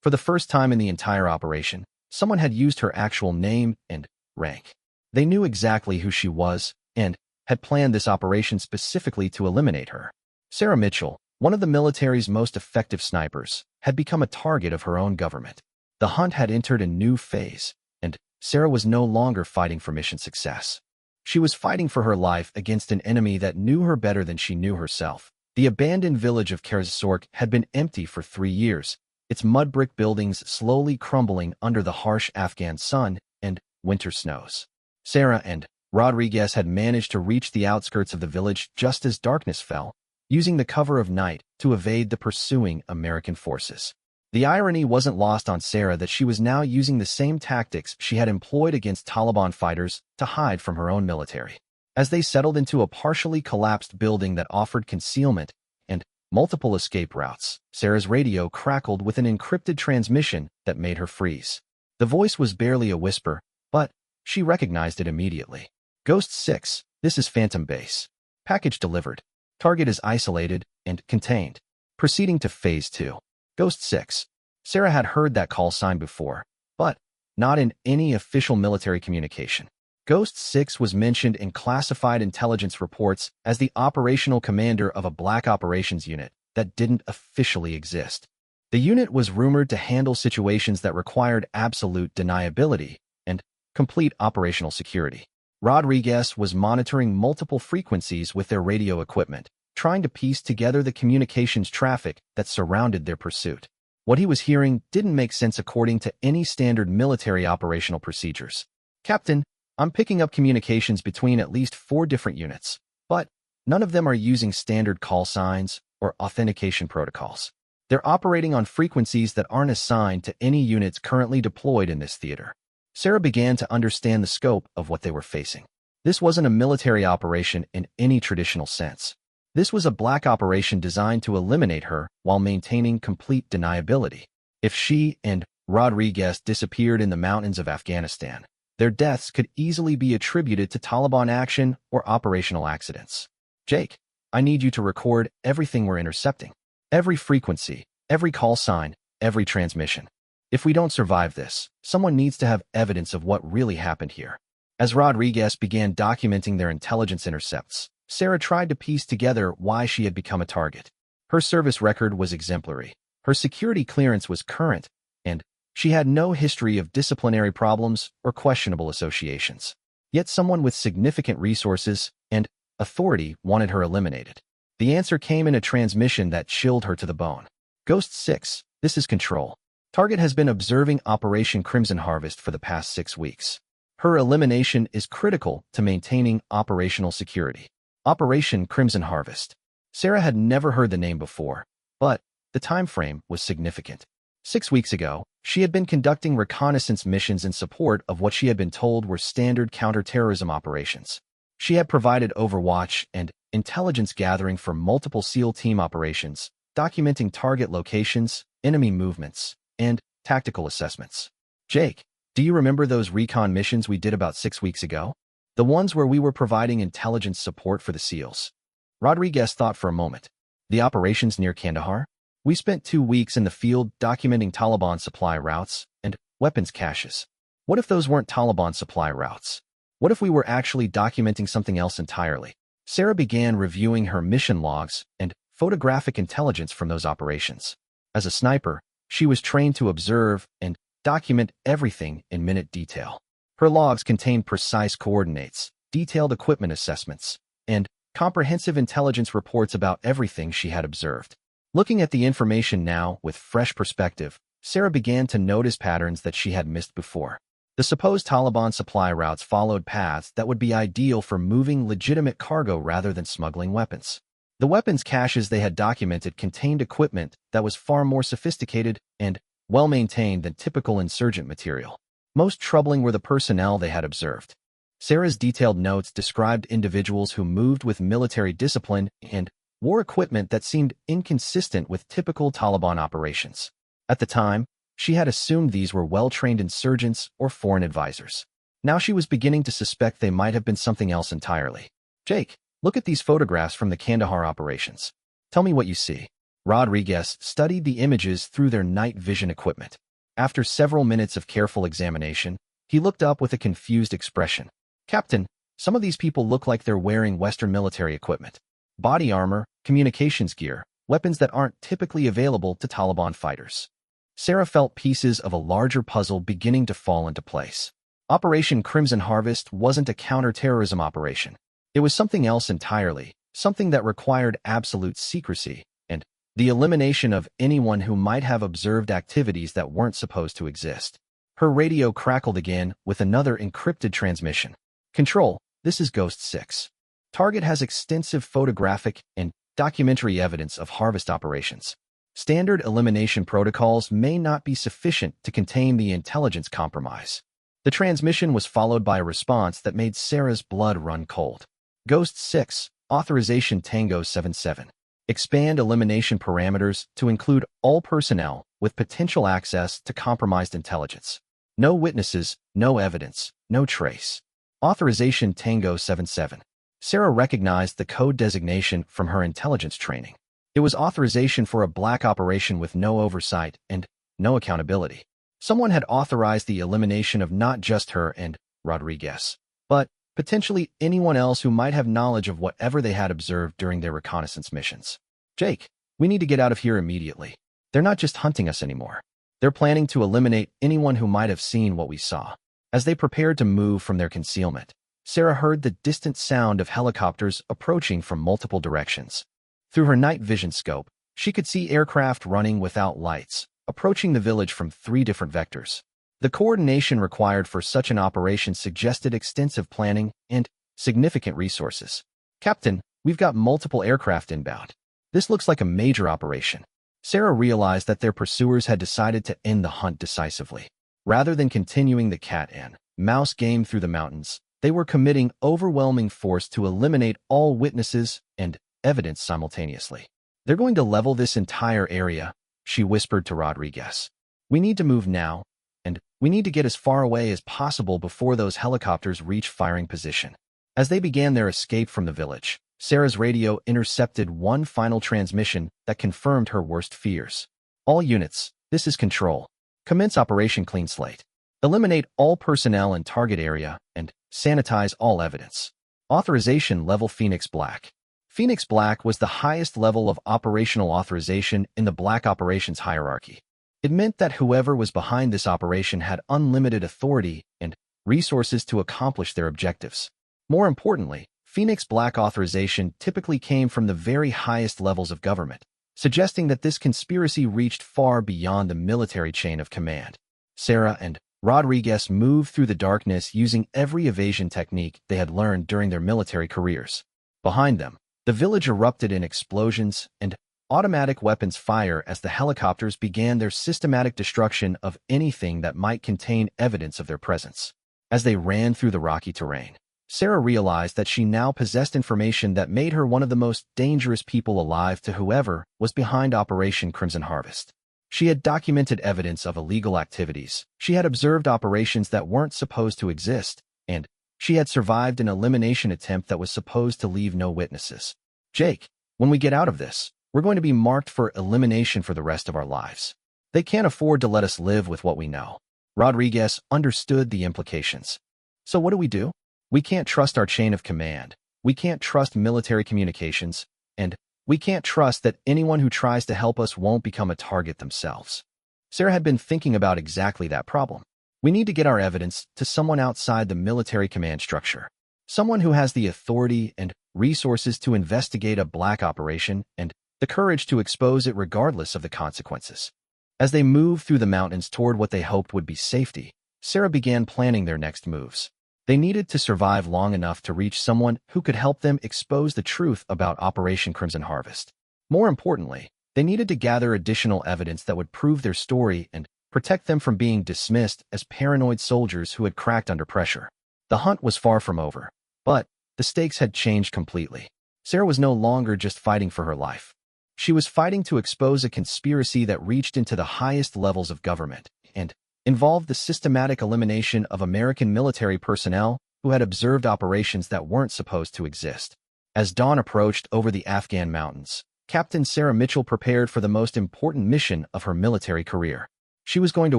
For the first time in the entire operation, someone had used her actual name and rank. They knew exactly who she was and had planned this operation specifically to eliminate her. Sarah Mitchell, one of the military's most effective snipers, had become a target of her own government. The hunt had entered a new phase, and Sarah was no longer fighting for mission success. She was fighting for her life against an enemy that knew her better than she knew herself. The abandoned village of Kersork had been empty for 3 years, its mud brick buildings slowly crumbling under the harsh Afghan sun and winter snows. Sarah and Rodriguez had managed to reach the outskirts of the village just as darkness fell, using the cover of night to evade the pursuing American forces. The irony wasn't lost on Sarah that she was now using the same tactics she had employed against Taliban fighters to hide from her own military. As they settled into a partially collapsed building that offered concealment and multiple escape routes, Sarah's radio crackled with an encrypted transmission that made her freeze. The voice was barely a whisper, but she recognized it immediately. Ghost 6, this is Phantom Base. Package delivered. Target is isolated and contained. Proceeding to Phase 2. Ghost 6. Sarah had heard that call sign before, but not in any official military communication. Ghost 6 was mentioned in classified intelligence reports as the operational commander of a black operations unit that didn't officially exist. The unit was rumored to handle situations that required absolute deniability and complete operational security. Rodriguez was monitoring multiple frequencies with their radio equipment, trying to piece together the communications traffic that surrounded their pursuit. What he was hearing didn't make sense according to any standard military operational procedures. Captain, I'm picking up communications between at least 4 different units, but none of them are using standard call signs or authentication protocols. They're operating on frequencies that aren't assigned to any units currently deployed in this theater. Sarah began to understand the scope of what they were facing. This wasn't a military operation in any traditional sense. This was a black operation designed to eliminate her while maintaining complete deniability. If she and Rodriguez disappeared in the mountains of Afghanistan, their deaths could easily be attributed to Taliban action or operational accidents. Jake, I need you to record everything we're intercepting. Every frequency, every call sign, every transmission. If we don't survive this, someone needs to have evidence of what really happened here. As Rodriguez began documenting their intelligence intercepts, Sarah tried to piece together why she had become a target. Her service record was exemplary, her security clearance was current, and she had no history of disciplinary problems or questionable associations. Yet someone with significant resources and authority wanted her eliminated. The answer came in a transmission that chilled her to the bone. Ghost 6, this is Control. Target has been observing Operation Crimson Harvest for the past 6 weeks. Her elimination is critical to maintaining operational security. Operation Crimson Harvest. Sarah had never heard the name before, but the time frame was significant. 6 weeks ago, she had been conducting reconnaissance missions in support of what she had been told were standard counterterrorism operations. She had provided overwatch and intelligence gathering for multiple SEAL team operations, documenting target locations, enemy movements, and tactical assessments. Jake, do you remember those recon missions we did about 6 weeks ago? The ones where we were providing intelligence support for the SEALs. Rodriguez thought for a moment. The operations near Kandahar? We spent 2 weeks in the field documenting Taliban supply routes and weapons caches. What if those weren't Taliban supply routes? What if we were actually documenting something else entirely? Sarah began reviewing her mission logs and photographic intelligence from those operations. As a sniper, she was trained to observe and document everything in minute detail. Her logs contained precise coordinates, detailed equipment assessments, and comprehensive intelligence reports about everything she had observed. Looking at the information now with fresh perspective, Sarah began to notice patterns that she had missed before. The supposed Taliban supply routes followed paths that would be ideal for moving legitimate cargo rather than smuggling weapons. The weapons caches they had documented contained equipment that was far more sophisticated and well-maintained than typical insurgent material. Most troubling were the personnel they had observed. Sarah's detailed notes described individuals who moved with military discipline and wore equipment that seemed inconsistent with typical Taliban operations. At the time, she had assumed these were well-trained insurgents or foreign advisors. Now she was beginning to suspect they might have been something else entirely. Jake, Look at these photographs from the Kandahar operations. Tell me what you see. Rodriguez studied the images through their night vision equipment. After several minutes of careful examination, he looked up with a confused expression. Captain, some of these people look like they're wearing Western military equipment. Body armor, communications gear, weapons that aren't typically available to Taliban fighters. Sarah felt pieces of a larger puzzle beginning to fall into place. Operation Crimson Harvest wasn't a counter-terrorism operation. It was something else entirely, something that required absolute secrecy and the elimination of anyone who might have observed activities that weren't supposed to exist. Her radio crackled again with another encrypted transmission. Control, this is Ghost 6. Target has extensive photographic and documentary evidence of harvest operations. Standard elimination protocols may not be sufficient to contain the intelligence compromise. The transmission was followed by a response that made Sarah's blood run cold. Ghost 6, Authorization Tango 77. Expand elimination parameters to include all personnel with potential access to compromised intelligence. No witnesses, no evidence, no trace. Authorization Tango 77. Sarah recognized the code designation from her intelligence training. It was authorization for a black operation with no oversight and no accountability. Someone had authorized the elimination of not just her and Rodriguez, but potentially anyone else who might have knowledge of whatever they had observed during their reconnaissance missions. Jake, we need to get out of here immediately. They're not just hunting us anymore. They're planning to eliminate anyone who might have seen what we saw. As they prepared to move from their concealment, Sarah heard the distant sound of helicopters approaching from multiple directions. Through her night vision scope, she could see aircraft running without lights, approaching the village from 3 different vectors. The coordination required for such an operation suggested extensive planning and significant resources. Captain, we've got multiple aircraft inbound. This looks like a major operation. Sarah realized that their pursuers had decided to end the hunt decisively. Rather than continuing the cat and mouse game through the mountains, they were committing overwhelming force to eliminate all witnesses and evidence simultaneously. They're going to level this entire area, she whispered to Rodriguez. We need to move now, and we need to get as far away as possible before those helicopters reach firing position. As they began their escape from the village, Sarah's radio intercepted one final transmission that confirmed her worst fears. All units, this is Control. Commence Operation Clean Slate. Eliminate all personnel in target area and sanitize all evidence. Authorization Level Phoenix Black. Phoenix Black was the highest level of operational authorization in the Black Operations hierarchy. It meant that whoever was behind this operation had unlimited authority and resources to accomplish their objectives. More importantly, Phoenix Black authorization typically came from the very highest levels of government, suggesting that this conspiracy reached far beyond the military chain of command. Sarah and Rodriguez moved through the darkness using every evasion technique they had learned during their military careers. Behind them, the village erupted in explosions and automatic weapons fire as the helicopters began their systematic destruction of anything that might contain evidence of their presence. As they ran through the rocky terrain, Sarah realized that she now possessed information that made her one of the most dangerous people alive to whoever was behind Operation Crimson Harvest. She had documented evidence of illegal activities, she had observed operations that weren't supposed to exist, and she had survived an elimination attempt that was supposed to leave no witnesses. Jake, when we get out of this, we're going to be marked for elimination for the rest of our lives. They can't afford to let us live with what we know. Rodriguez understood the implications. So what do? We can't trust our chain of command. We can't trust military communications. And we can't trust that anyone who tries to help us won't become a target themselves. Sarah had been thinking about exactly that problem. We need to get our evidence to someone outside the military command structure. Someone who has the authority and resources to investigate a black operation and the courage to expose it regardless of the consequences. As they moved through the mountains toward what they hoped would be safety, Sarah began planning their next moves. They needed to survive long enough to reach someone who could help them expose the truth about Operation Crimson Harvest. More importantly, they needed to gather additional evidence that would prove their story and protect them from being dismissed as paranoid soldiers who had cracked under pressure. The hunt was far from over, but the stakes had changed completely. Sarah was no longer just fighting for her life. She was fighting to expose a conspiracy that reached into the highest levels of government and involved the systematic elimination of American military personnel who had observed operations that weren't supposed to exist. As dawn approached over the Afghan mountains, Captain Sarah Mitchell prepared for the most important mission of her military career. She was going to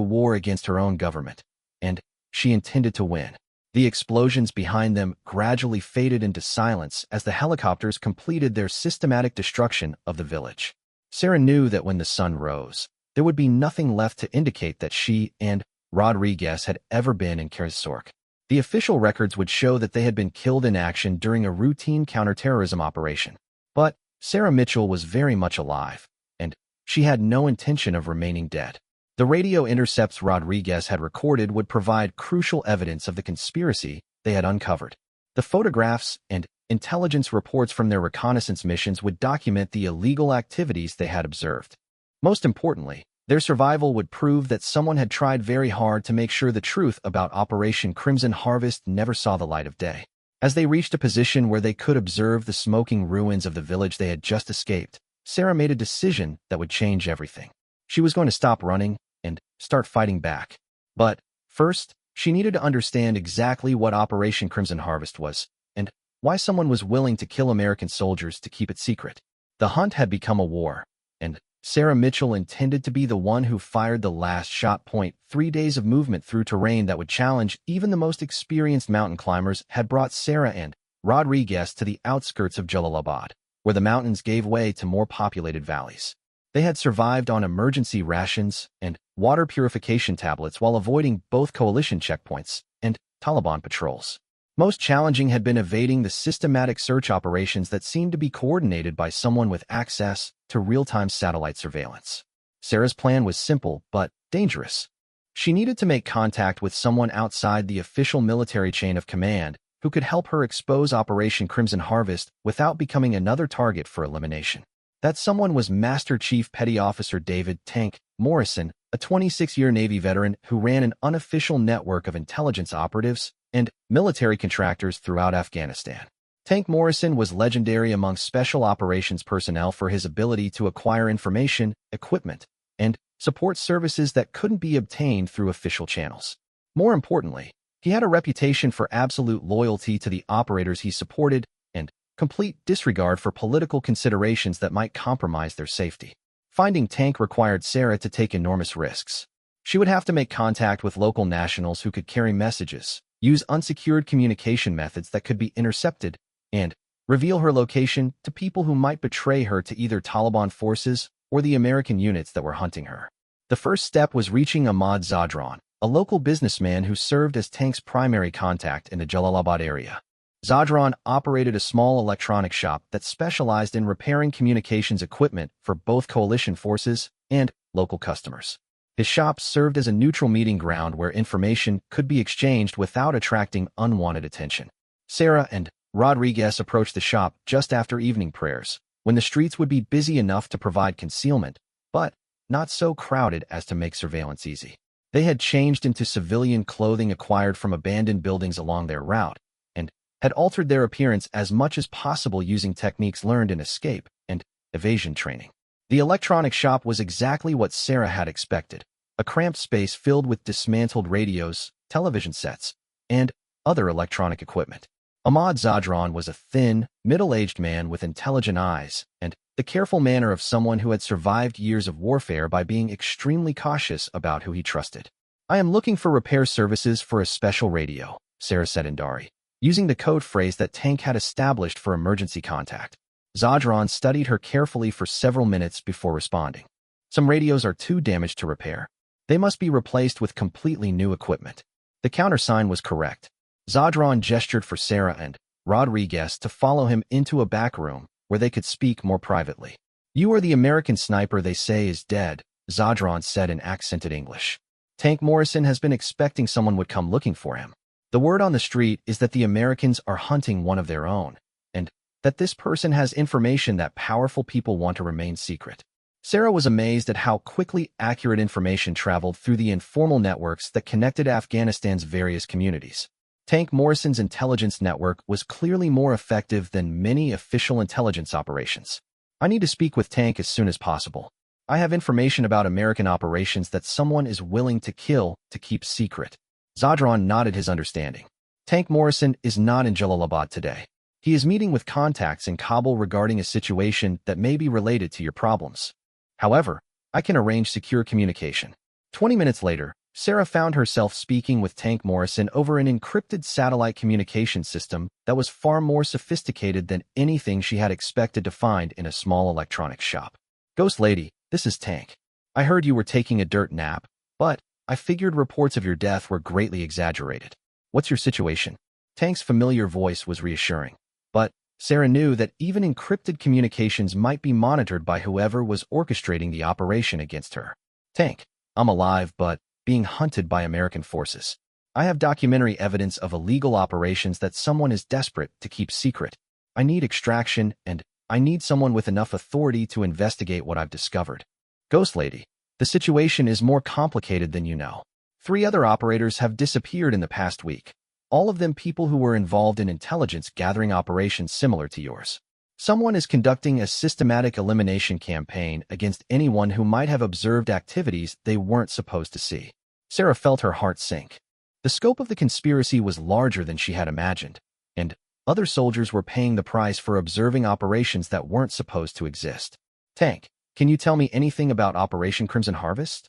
war against her own government, and she intended to win. The explosions behind them gradually faded into silence as the helicopters completed their systematic destruction of the village. Sarah knew that when the sun rose, there would be nothing left to indicate that she and Rodriguez had ever been in Kersork. The official records would show that they had been killed in action during a routine counterterrorism operation. But Sarah Mitchell was very much alive, and she had no intention of remaining dead. The radio intercepts Rodriguez had recorded would provide crucial evidence of the conspiracy they had uncovered. The photographs and intelligence reports from their reconnaissance missions would document the illegal activities they had observed. Most importantly, their survival would prove that someone had tried very hard to make sure the truth about Operation Crimson Harvest never saw the light of day. As they reached a position where they could observe the smoking ruins of the village they had just escaped, Sarah made a decision that would change everything. She was going to stop running and start fighting back. But first, she needed to understand exactly what Operation Crimson Harvest was and why someone was willing to kill American soldiers to keep it secret. The hunt had become a war, and Sarah Mitchell intended to be the one who fired the last shot. 3 days of movement through terrain that would challenge even the most experienced mountain climbers had brought Sarah and Rodriguez to the outskirts of Jalalabad, where the mountains gave way to more populated valleys. They had survived on emergency rations and water purification tablets while avoiding both coalition checkpoints and Taliban patrols. Most challenging had been evading the systematic search operations that seemed to be coordinated by someone with access to real-time satellite surveillance. Sarah's plan was simple but dangerous. She needed to make contact with someone outside the official military chain of command who could help her expose Operation Crimson Harvest without becoming another target for elimination. That someone was Master Chief Petty Officer David "Tank" Morrison, a 26-year Navy veteran who ran an unofficial network of intelligence operatives and military contractors throughout Afghanistan. Tank Morrison was legendary among special operations personnel for his ability to acquire information, equipment, and support services that couldn't be obtained through official channels. More importantly, he had a reputation for absolute loyalty to the operators he supported and complete disregard for political considerations that might compromise their safety. Finding Tank required Sarah to take enormous risks. She would have to make contact with local nationals who could carry messages, use unsecured communication methods that could be intercepted, and reveal her location to people who might betray her to either Taliban forces or the American units that were hunting her. The first step was reaching Ahmad Zadran, a local businessman who served as Tank's primary contact in the Jalalabad area. Zadran operated a small electronic shop that specialized in repairing communications equipment for both coalition forces and local customers. His shop served as a neutral meeting ground where information could be exchanged without attracting unwanted attention. Sarah and Rodriguez approached the shop just after evening prayers, when the streets would be busy enough to provide concealment, but not so crowded as to make surveillance easy. They had changed into civilian clothing acquired from abandoned buildings along their route, and had altered their appearance as much as possible using techniques learned in escape and evasion training. The electronic shop was exactly what Sarah had expected, a cramped space filled with dismantled radios, television sets, and other electronic equipment. Ahmad Zadran was a thin, middle-aged man with intelligent eyes and the careful manner of someone who had survived years of warfare by being extremely cautious about who he trusted. "I am looking for repair services for a special radio," Sarah said in Dari, using the code phrase that Tank had established for emergency contact. Zadran studied her carefully for several minutes before responding. "Some radios are too damaged to repair. They must be replaced with completely new equipment." The countersign was correct. Zadran gestured for Sarah and Rodriguez to follow him into a back room where they could speak more privately. "You are the American sniper they say is dead," Zadran said in accented English. "Tank Morrison has been expecting someone would come looking for him. The word on the street is that the Americans are hunting one of their own, and that this person has information that powerful people want to remain secret." Sarah was amazed at how quickly accurate information traveled through the informal networks that connected Afghanistan's various communities. Tank Morrison's intelligence network was clearly more effective than many official intelligence operations. "I need to speak with Tank as soon as possible. I have information about American operations that someone is willing to kill to keep secret." Zadran nodded his understanding. "Tank Morrison is not in Jalalabad today. He is meeting with contacts in Kabul regarding a situation that may be related to your problems. However, I can arrange secure communication. 20 minutes later, Sarah found herself speaking with Tank Morrison over an encrypted satellite communication system that was far more sophisticated than anything she had expected to find in a small electronics shop. Ghost Lady, this is Tank. I heard you were taking a dirt nap, but I figured reports of your death were greatly exaggerated. What's your situation? Tank's familiar voice was reassuring, but Sarah knew that even encrypted communications might be monitored by whoever was orchestrating the operation against her. Tank, I'm alive, but being hunted by American forces. I have documentary evidence of illegal operations that someone is desperate to keep secret. I need extraction, and I need someone with enough authority to investigate what I've discovered. Ghost Lady, the situation is more complicated than you know. 3 other operators have disappeared in the past week, all of them people who were involved in intelligence-gathering operations similar to yours. Someone is conducting a systematic elimination campaign against anyone who might have observed activities they weren't supposed to see. Sarah felt her heart sink. The scope of the conspiracy was larger than she had imagined, and other soldiers were paying the price for observing operations that weren't supposed to exist. Tank, can you tell me anything about Operation Crimson Harvest?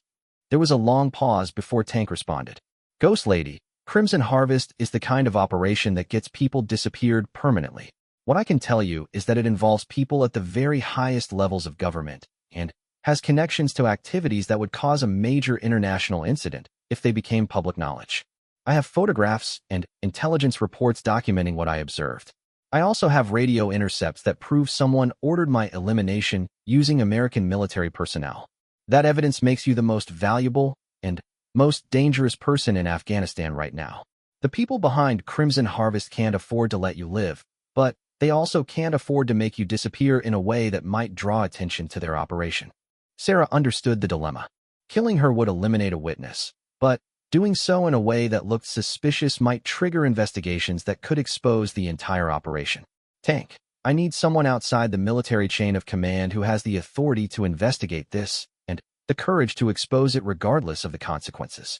There was a long pause before Tank responded. Ghost Lady, Crimson Harvest is the kind of operation that gets people disappeared permanently. What I can tell you is that it involves people at the very highest levels of government and has connections to activities that would cause a major international incident if they became public knowledge. I have photographs and intelligence reports documenting what I observed. I also have radio intercepts that prove someone ordered my elimination using American military personnel. That evidence makes you the most valuable and most dangerous person in Afghanistan right now. The people behind Crimson Harvest can't afford to let you live, but they also can't afford to make you disappear in a way that might draw attention to their operation. Sarah understood the dilemma. Killing her would eliminate a witness, but doing so in a way that looked suspicious might trigger investigations that could expose the entire operation. Tank, I need someone outside the military chain of command who has the authority to investigate this and the courage to expose it regardless of the consequences.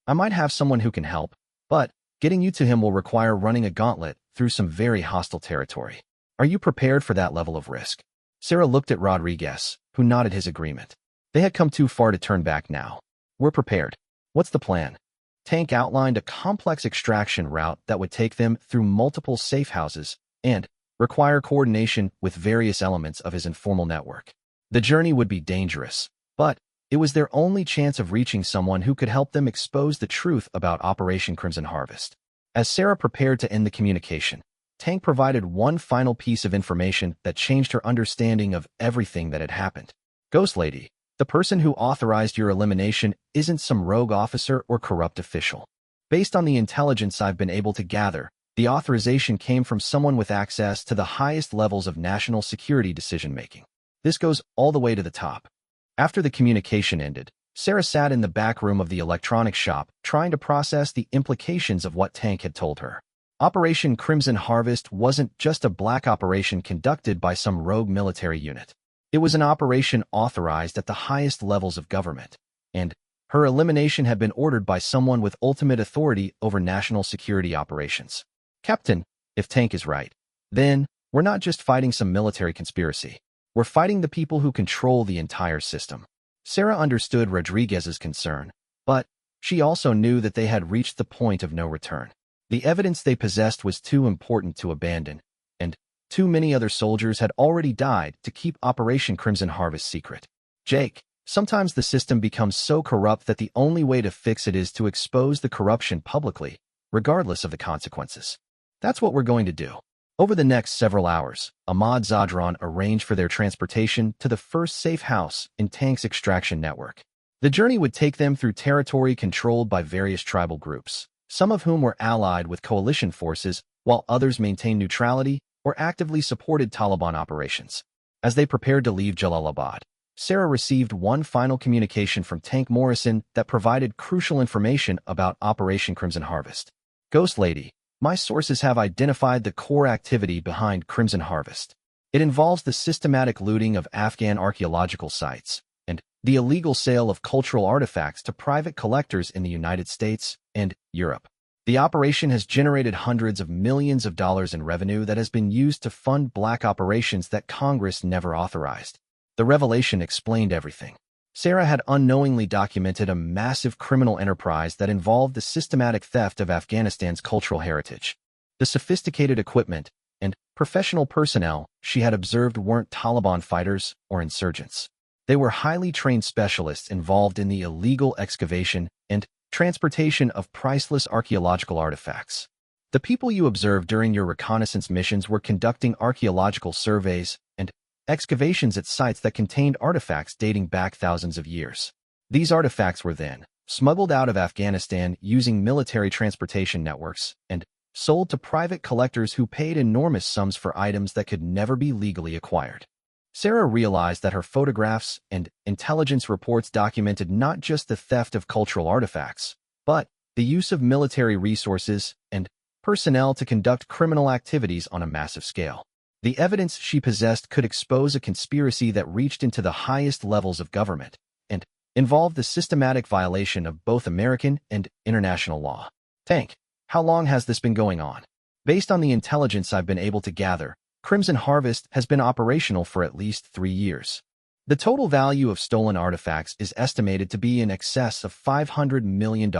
I might have someone who can help, but getting you to him will require running a gauntlet through some very hostile territory. Are you prepared for that level of risk? Sarah looked at Rodriguez, who nodded his agreement. They had come too far to turn back now. We're prepared. What's the plan? Tank outlined a complex extraction route that would take them through multiple safe houses and require coordination with various elements of his informal network. The journey would be dangerous, but it was their only chance of reaching someone who could help them expose the truth about Operation Crimson Harvest. As Sarah prepared to end the communication, Tank provided one final piece of information that changed her understanding of everything that had happened. Ghost Lady, the person who authorized your elimination isn't some rogue officer or corrupt official. Based on the intelligence I've been able to gather, the authorization came from someone with access to the highest levels of national security decision-making. This goes all the way to the top. After the communication ended, Sarah sat in the back room of the electronics shop, trying to process the implications of what Tank had told her. Operation Crimson Harvest wasn't just a black operation conducted by some rogue military unit. It was an operation authorized at the highest levels of government, and her elimination had been ordered by someone with ultimate authority over national security operations. Captain, if Tank is right, then we're not just fighting some military conspiracy. We're fighting the people who control the entire system. Sarah understood Rodriguez's concern, but she also knew that they had reached the point of no return. The evidence they possessed was too important to abandon, and too many other soldiers had already died to keep Operation Crimson Harvest secret. Jake, sometimes the system becomes so corrupt that the only way to fix it is to expose the corruption publicly, regardless of the consequences. That's what we're going to do. Over the next several hours, Ahmad Zadran arranged for their transportation to the first safe house in Tank's extraction network. The journey would take them through territory controlled by various tribal groups, some of whom were allied with coalition forces, while others maintained neutrality or actively supported Taliban operations. As they prepared to leave Jalalabad, Sarah received one final communication from Tank Morrison that provided crucial information about Operation Crimson Harvest. Ghost Lady, my sources have identified the core activity behind Crimson Harvest. It involves the systematic looting of Afghan archaeological sites and the illegal sale of cultural artifacts to private collectors in the United States and Europe. The operation has generated hundreds of millions of dollars in revenue that has been used to fund black operations that Congress never authorized. The revelation explained everything. Sarah had unknowingly documented a massive criminal enterprise that involved the systematic theft of Afghanistan's cultural heritage. The sophisticated equipment and professional personnel she had observed weren't Taliban fighters or insurgents. They were highly trained specialists involved in the illegal excavation and transportation of priceless archaeological artifacts. The people you observed during your reconnaissance missions were conducting archaeological surveys and excavations at sites that contained artifacts dating back thousands of years. These artifacts were then smuggled out of Afghanistan using military transportation networks and sold to private collectors who paid enormous sums for items that could never be legally acquired. Sarah realized that her photographs and intelligence reports documented not just the theft of cultural artifacts, but the use of military resources and personnel to conduct criminal activities on a massive scale. The evidence she possessed could expose a conspiracy that reached into the highest levels of government and involved the systematic violation of both American and international law. Tank, how long has this been going on? Based on the intelligence I've been able to gather, Crimson Harvest has been operational for at least 3 years. The total value of stolen artifacts is estimated to be in excess of $500 million,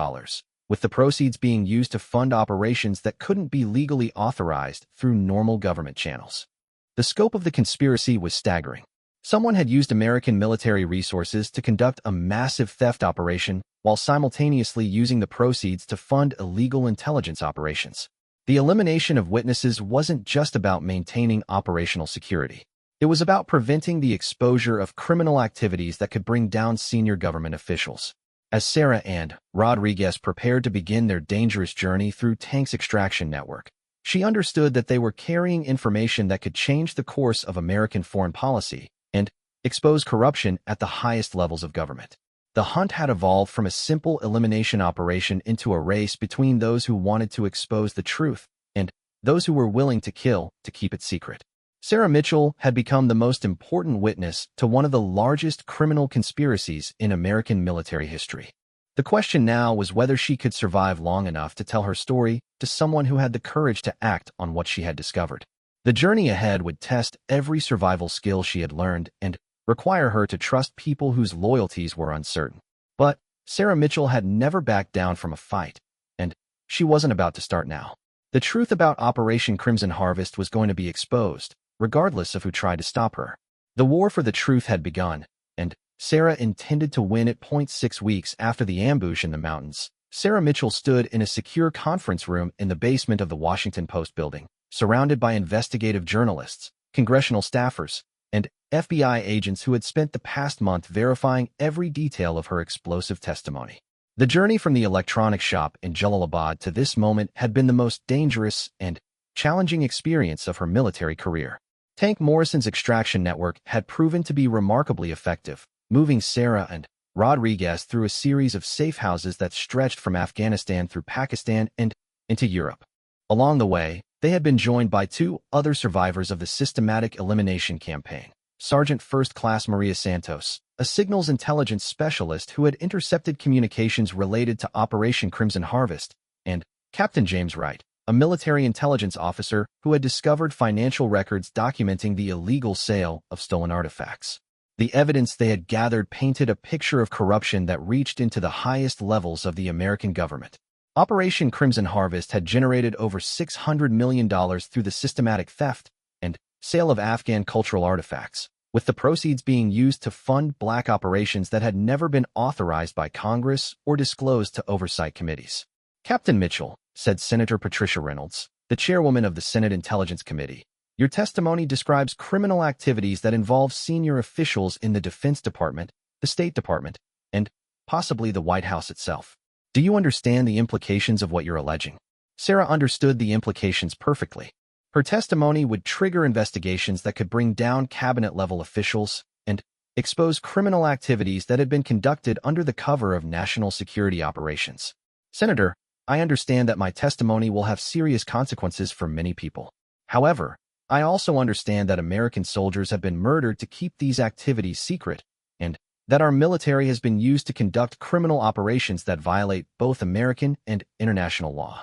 with the proceeds being used to fund operations that couldn't be legally authorized through normal government channels. The scope of the conspiracy was staggering. Someone had used American military resources to conduct a massive theft operation while simultaneously using the proceeds to fund illegal intelligence operations. The elimination of witnesses wasn't just about maintaining operational security. It was about preventing the exposure of criminal activities that could bring down senior government officials. As Sarah and Rodriguez prepared to begin their dangerous journey through Tank's extraction network, she understood that they were carrying information that could change the course of American foreign policy and expose corruption at the highest levels of government. The hunt had evolved from a simple elimination operation into a race between those who wanted to expose the truth and those who were willing to kill to keep it secret. Sarah Mitchell had become the most important witness to one of the largest criminal conspiracies in American military history. The question now was whether she could survive long enough to tell her story to someone who had the courage to act on what she had discovered. The journey ahead would test every survival skill she had learned and require her to trust people whose loyalties were uncertain. But Sarah Mitchell had never backed down from a fight, and she wasn't about to start now. The truth about Operation Crimson Harvest was going to be exposed, regardless of who tried to stop her. The war for the truth had begun, and Sarah intended to win it. 6 weeks after the ambush in the mountains, Sarah Mitchell stood in a secure conference room in the basement of the Washington Post building, surrounded by investigative journalists, congressional staffers, and FBI agents who had spent the past month verifying every detail of her explosive testimony. The journey from the electronics shop in Jalalabad to this moment had been the most dangerous and challenging experience of her military career. Tank Morrison's extraction network had proven to be remarkably effective, moving Sarah and Rodriguez through a series of safe houses that stretched from Afghanistan through Pakistan and into Europe. Along the way, they had been joined by 2 other survivors of the systematic elimination campaign. Sergeant First Class Maria Santos, a signals intelligence specialist who had intercepted communications related to Operation Crimson Harvest, and Captain James Wright, a military intelligence officer who had discovered financial records documenting the illegal sale of stolen artifacts. The evidence they had gathered painted a picture of corruption that reached into the highest levels of the American government. Operation Crimson Harvest had generated over $600 million through the systematic theft and sale of Afghan cultural artifacts, with the proceeds being used to fund black operations that had never been authorized by Congress or disclosed to oversight committees. Captain Mitchell, said Senator Patricia Reynolds, the chairwoman of the Senate Intelligence Committee, your testimony describes criminal activities that involve senior officials in the Defense Department, the State Department, and possibly the White House itself. Do you understand the implications of what you're alleging? Sarah understood the implications perfectly. Her testimony would trigger investigations that could bring down cabinet-level officials and expose criminal activities that had been conducted under the cover of national security operations. Senator, I understand that my testimony will have serious consequences for many people. However, I also understand that American soldiers have been murdered to keep these activities secret, and that our military has been used to conduct criminal operations that violate both American and international law.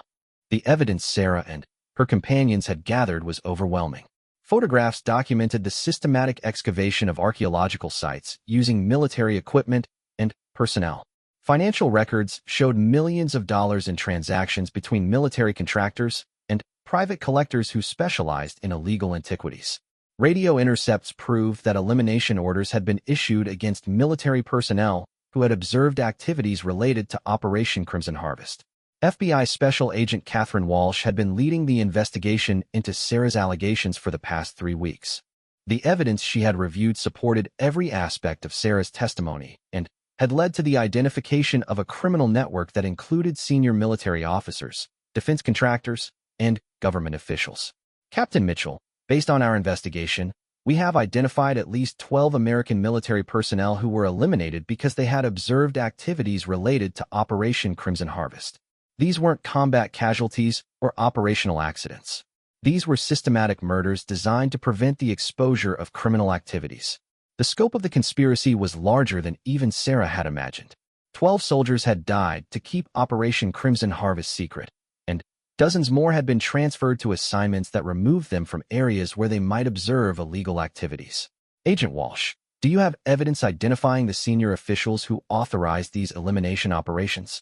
The evidence Sarah and her companions had gathered was overwhelming. Photographs documented the systematic excavation of archaeological sites using military equipment and personnel. Financial records showed millions of dollars in transactions between military contractors and private collectors who specialized in illegal antiquities. Radio intercepts proved that elimination orders had been issued against military personnel who had observed activities related to Operation Crimson Harvest. FBI Special Agent Catherine Walsh had been leading the investigation into Sarah's allegations for the past 3 weeks. The evidence she had reviewed supported every aspect of Sarah's testimony and had led to the identification of a criminal network that included senior military officers, defense contractors, and government officials. Captain Mitchell, based on our investigation, we have identified at least 12 American military personnel who were eliminated because they had observed activities related to Operation Crimson Harvest. These weren't combat casualties or operational accidents. These were systematic murders designed to prevent the exposure of criminal activities. The scope of the conspiracy was larger than even Sarah had imagined. 12 soldiers had died to keep Operation Crimson Harvest secret, and dozens more had been transferred to assignments that removed them from areas where they might observe illegal activities. Agent Walsh, do you have evidence identifying the senior officials who authorized these elimination operations?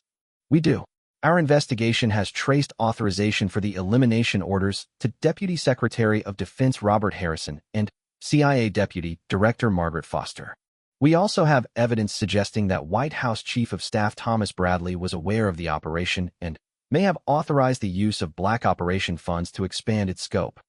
We do. Our investigation has traced authorization for the elimination orders to Deputy Secretary of Defense Robert Harrison and CIA Deputy Director Margaret Foster. We also have evidence suggesting that White House Chief of Staff Thomas Bradley was aware of the operation and may have authorized the use of black operation funds to expand its scope.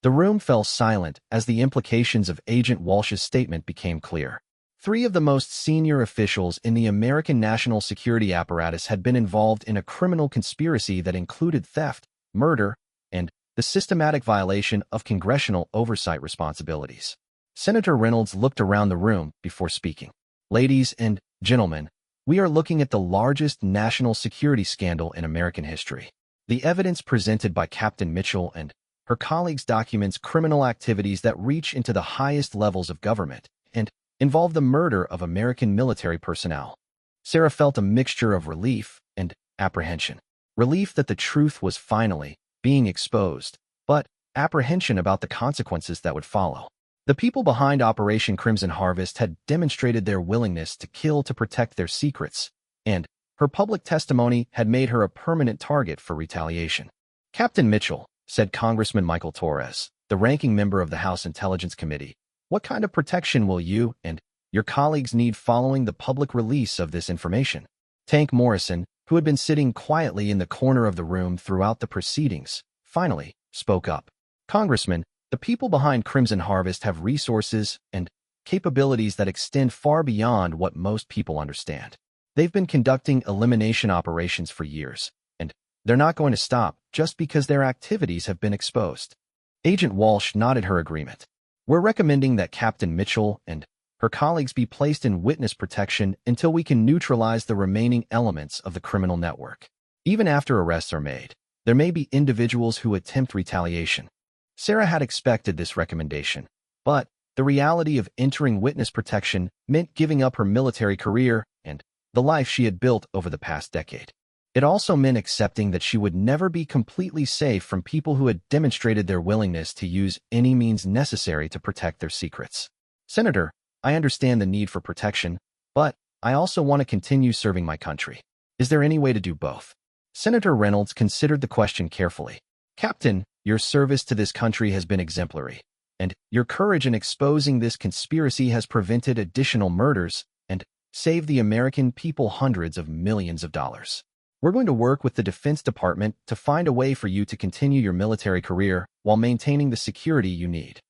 The room fell silent as the implications of Agent Walsh's statement became clear. 3 of the most senior officials in the American national security apparatus had been involved in a criminal conspiracy that included theft, murder, and the systematic violation of congressional oversight responsibilities. Senator Reynolds looked around the room before speaking. Ladies and gentlemen, we are looking at the largest national security scandal in American history. The evidence presented by Captain Mitchell and her colleagues documents criminal activities that reach into the highest levels of government and involve the murder of American military personnel. Sarah felt a mixture of relief and apprehension. Relief that the truth was finally being exposed, but apprehension about the consequences that would follow. The people behind Operation Crimson Harvest had demonstrated their willingness to kill to protect their secrets, and her public testimony had made her a permanent target for retaliation. Captain Mitchell, said Congressman Michael Torres, the ranking member of the House Intelligence Committee, what kind of protection will you and your colleagues need following the public release of this information? Tank Morrison, who had been sitting quietly in the corner of the room throughout the proceedings, finally spoke up. Congressman, the people behind Crimson Harvest have resources and capabilities that extend far beyond what most people understand. They've been conducting elimination operations for years, and they're not going to stop just because their activities have been exposed. Agent Walsh nodded her agreement. We're recommending that Captain Mitchell and her colleagues be placed in witness protection until we can neutralize the remaining elements of the criminal network. Even after arrests are made, there may be individuals who attempt retaliation. Sarah had expected this recommendation, but the reality of entering witness protection meant giving up her military career and the life she had built over the past decade. It also meant accepting that she would never be completely safe from people who had demonstrated their willingness to use any means necessary to protect their secrets. Senator, I understand the need for protection, but I also want to continue serving my country. Is there any way to do both? Senator Reynolds considered the question carefully. Captain, your service to this country has been exemplary, and your courage in exposing this conspiracy has prevented additional murders and saved the American people hundreds of millions of dollars. We're going to work with the Defense Department to find a way for you to continue your military career while maintaining the security you need.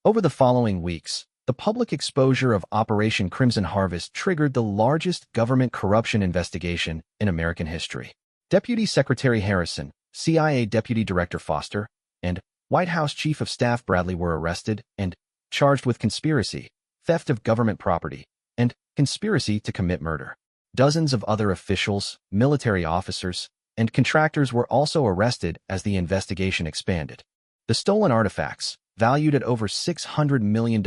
Over the following weeks, the public exposure of Operation Crimson Harvest triggered the largest government corruption investigation in American history. Deputy Secretary Harrison, CIA Deputy Director Foster, and White House Chief of Staff Bradley were arrested and charged with conspiracy, theft of government property, and conspiracy to commit murder. Dozens of other officials, military officers, and contractors were also arrested as the investigation expanded. The stolen artifacts, valued at over $600 million,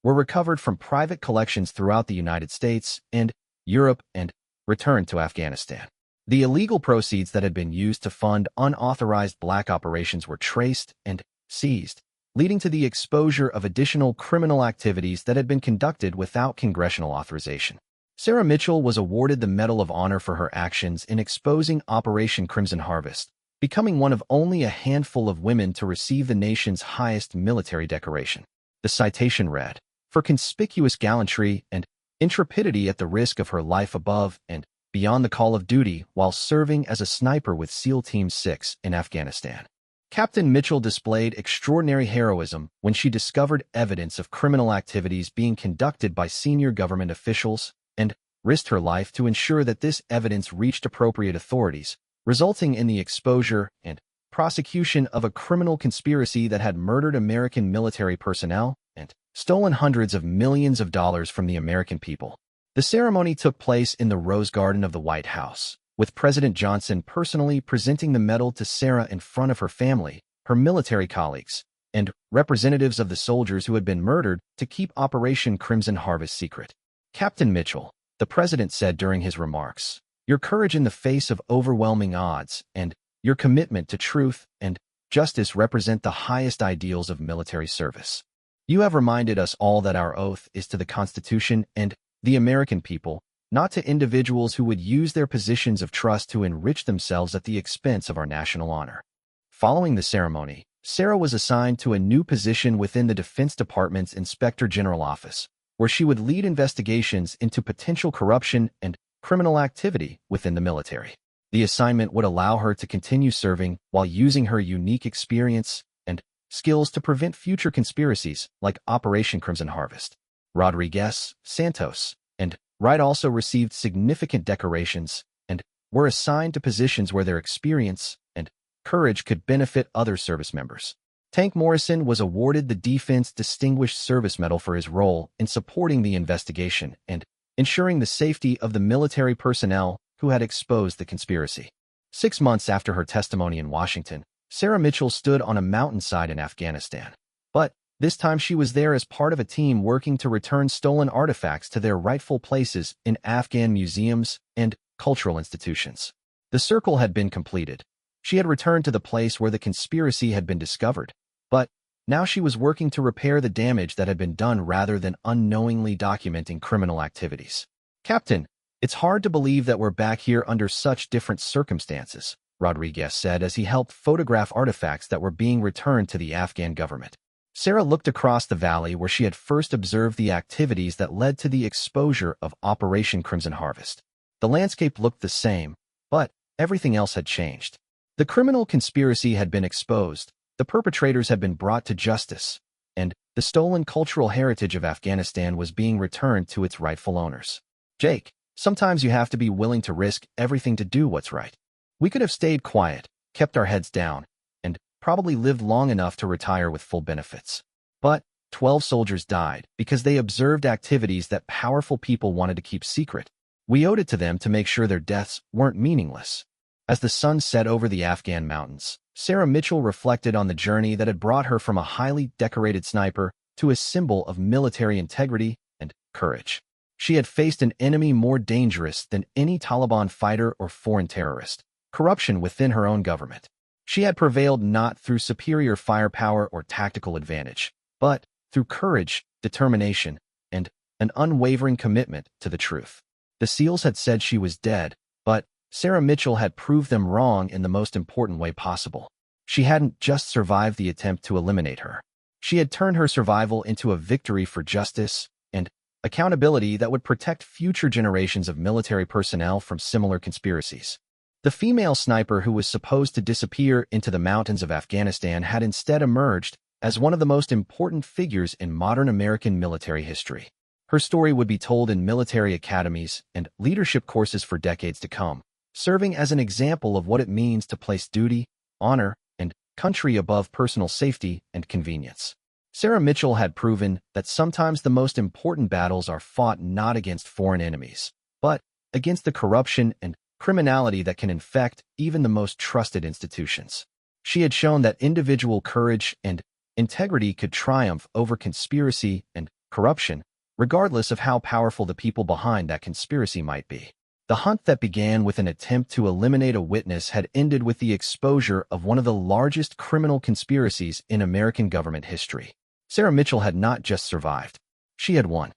were recovered from private collections throughout the United States and Europe and returned to Afghanistan. The illegal proceeds that had been used to fund unauthorized black operations were traced and seized, leading to the exposure of additional criminal activities that had been conducted without congressional authorization. Sarah Mitchell was awarded the Medal of Honor for her actions in exposing Operation Crimson Harvest, becoming one of only a handful of women to receive the nation's highest military decoration. The citation read, "For conspicuous gallantry and intrepidity at the risk of her life above and beyond the call of duty while serving as a sniper with SEAL Team 6 in Afghanistan." Captain Mitchell displayed extraordinary heroism when she discovered evidence of criminal activities being conducted by senior government officials and risked her life to ensure that this evidence reached appropriate authorities, resulting in the exposure and prosecution of a criminal conspiracy that had murdered American military personnel and stolen hundreds of millions of dollars from the American people. The ceremony took place in the Rose Garden of the White House, with President Johnson personally presenting the medal to Sarah in front of her family, her military colleagues, and representatives of the soldiers who had been murdered to keep Operation Crimson Harvest secret. "Captain Mitchell," the president said during his remarks, "your courage in the face of overwhelming odds and your commitment to truth and justice represent the highest ideals of military service. You have reminded us all that our oath is to the Constitution and the American people, not to individuals who would use their positions of trust to enrich themselves at the expense of our national honor." Following the ceremony, Sarah was assigned to a new position within the Defense Department's Inspector General Office, where she would lead investigations into potential corruption and criminal activity within the military. The assignment would allow her to continue serving while using her unique experience and skills to prevent future conspiracies like Operation Crimson Harvest. Rodriguez, Santos, and Wright also received significant decorations and were assigned to positions where their experience and courage could benefit other service members. Tank Morrison was awarded the Defense Distinguished Service Medal for his role in supporting the investigation and ensuring the safety of the military personnel who had exposed the conspiracy. 6 months after her testimony in Washington, Sarah Mitchell stood on a mountainside in Afghanistan. But this time she was there as part of a team working to return stolen artifacts to their rightful places in Afghan museums and cultural institutions. The circle had been completed. She had returned to the place where the conspiracy had been discovered, but now she was working to repair the damage that had been done rather than unknowingly documenting criminal activities. "Captain, it's hard to believe that we're back here under such different circumstances," Rodriguez said as he helped photograph artifacts that were being returned to the Afghan government. Sarah looked across the valley where she had first observed the activities that led to the exposure of Operation Crimson Harvest. The landscape looked the same, but everything else had changed. The criminal conspiracy had been exposed, the perpetrators had been brought to justice, and the stolen cultural heritage of Afghanistan was being returned to its rightful owners. "Jake, sometimes you have to be willing to risk everything to do what's right. We could have stayed quiet, kept our heads down, and probably lived long enough to retire with full benefits. But 12 soldiers died because they observed activities that powerful people wanted to keep secret. We owed it to them to make sure their deaths weren't meaningless." As the sun set over the Afghan mountains, Sarah Mitchell reflected on the journey that had brought her from a highly decorated sniper to a symbol of military integrity and courage. She had faced an enemy more dangerous than any Taliban fighter or foreign terrorist: corruption within her own government. She had prevailed not through superior firepower or tactical advantage, but through courage, determination, and an unwavering commitment to the truth. The SEALs had said she was dead, but Sarah Mitchell had proved them wrong in the most important way possible. She hadn't just survived the attempt to eliminate her. She had turned her survival into a victory for justice and accountability that would protect future generations of military personnel from similar conspiracies. The female sniper who was supposed to disappear into the mountains of Afghanistan had instead emerged as one of the most important figures in modern American military history. Her story would be told in military academies and leadership courses for decades to come, serving as an example of what it means to place duty, honor, and country above personal safety and convenience. Sarah Mitchell had proven that sometimes the most important battles are fought not against foreign enemies, but against the corruption and criminality that can infect even the most trusted institutions. She had shown that individual courage and integrity could triumph over conspiracy and corruption, regardless of how powerful the people behind that conspiracy might be. The hunt that began with an attempt to eliminate a witness had ended with the exposure of one of the largest criminal conspiracies in American government history. Sarah Mitchell had not just survived. She had won.